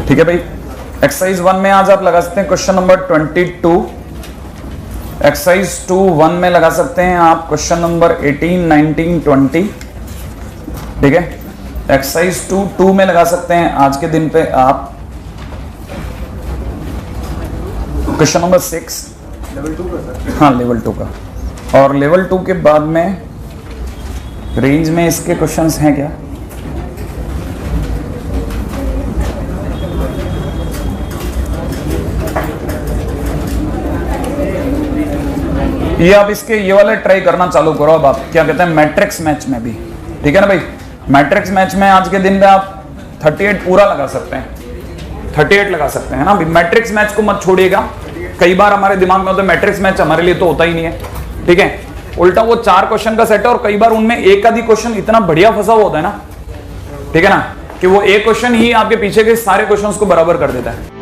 A: ठीक है भाई, एक्सरसाइज 1 में आज आप लगा सकते हैं क्वेश्चन नंबर 22, एक्सरसाइज 2(1) में लगा सकते हैं आप क्वेश्चन नंबर 18, 19, 20, ठीक है। एक्सरसाइज 2 में लगा सकते हैं आज के दिन पे आप क्वेश्चन नंबर 6, लेवल 2 का सर, हाँ लेवल 2 का, और लेवल 2 के बाद में रेंज में इसके क्वेश्चंस हैं क्या? ये आप इसके ये वाले ट्राई करना चालू करो। अब आप क्या कहते हैं मैट्रिक्स मैच में भी, ठीक है ना भाई। मैट्रिक्स मैच में आज के दिन में आप 38 पूरा लगा सकते हैं, 38 लगा सकते हैं ना। मैट्रिक्स मैच को मत छोड़िएगा, कई बार हमारे दिमाग में होता है मैट्रिक्स मैच हमारे लिए तो होता ही नहीं है, ठीक है। उल्टा वो 4 क्वेश्चन का सेट है और कई बार उनमें एक आधी क्वेश्चन इतना बढ़िया फंसा हुआ होता है ना, ठीक है ना, कि वो एक क्वेश्चन ही आपके पीछे के सारे क्वेश्चंस को बराबर कर देता है।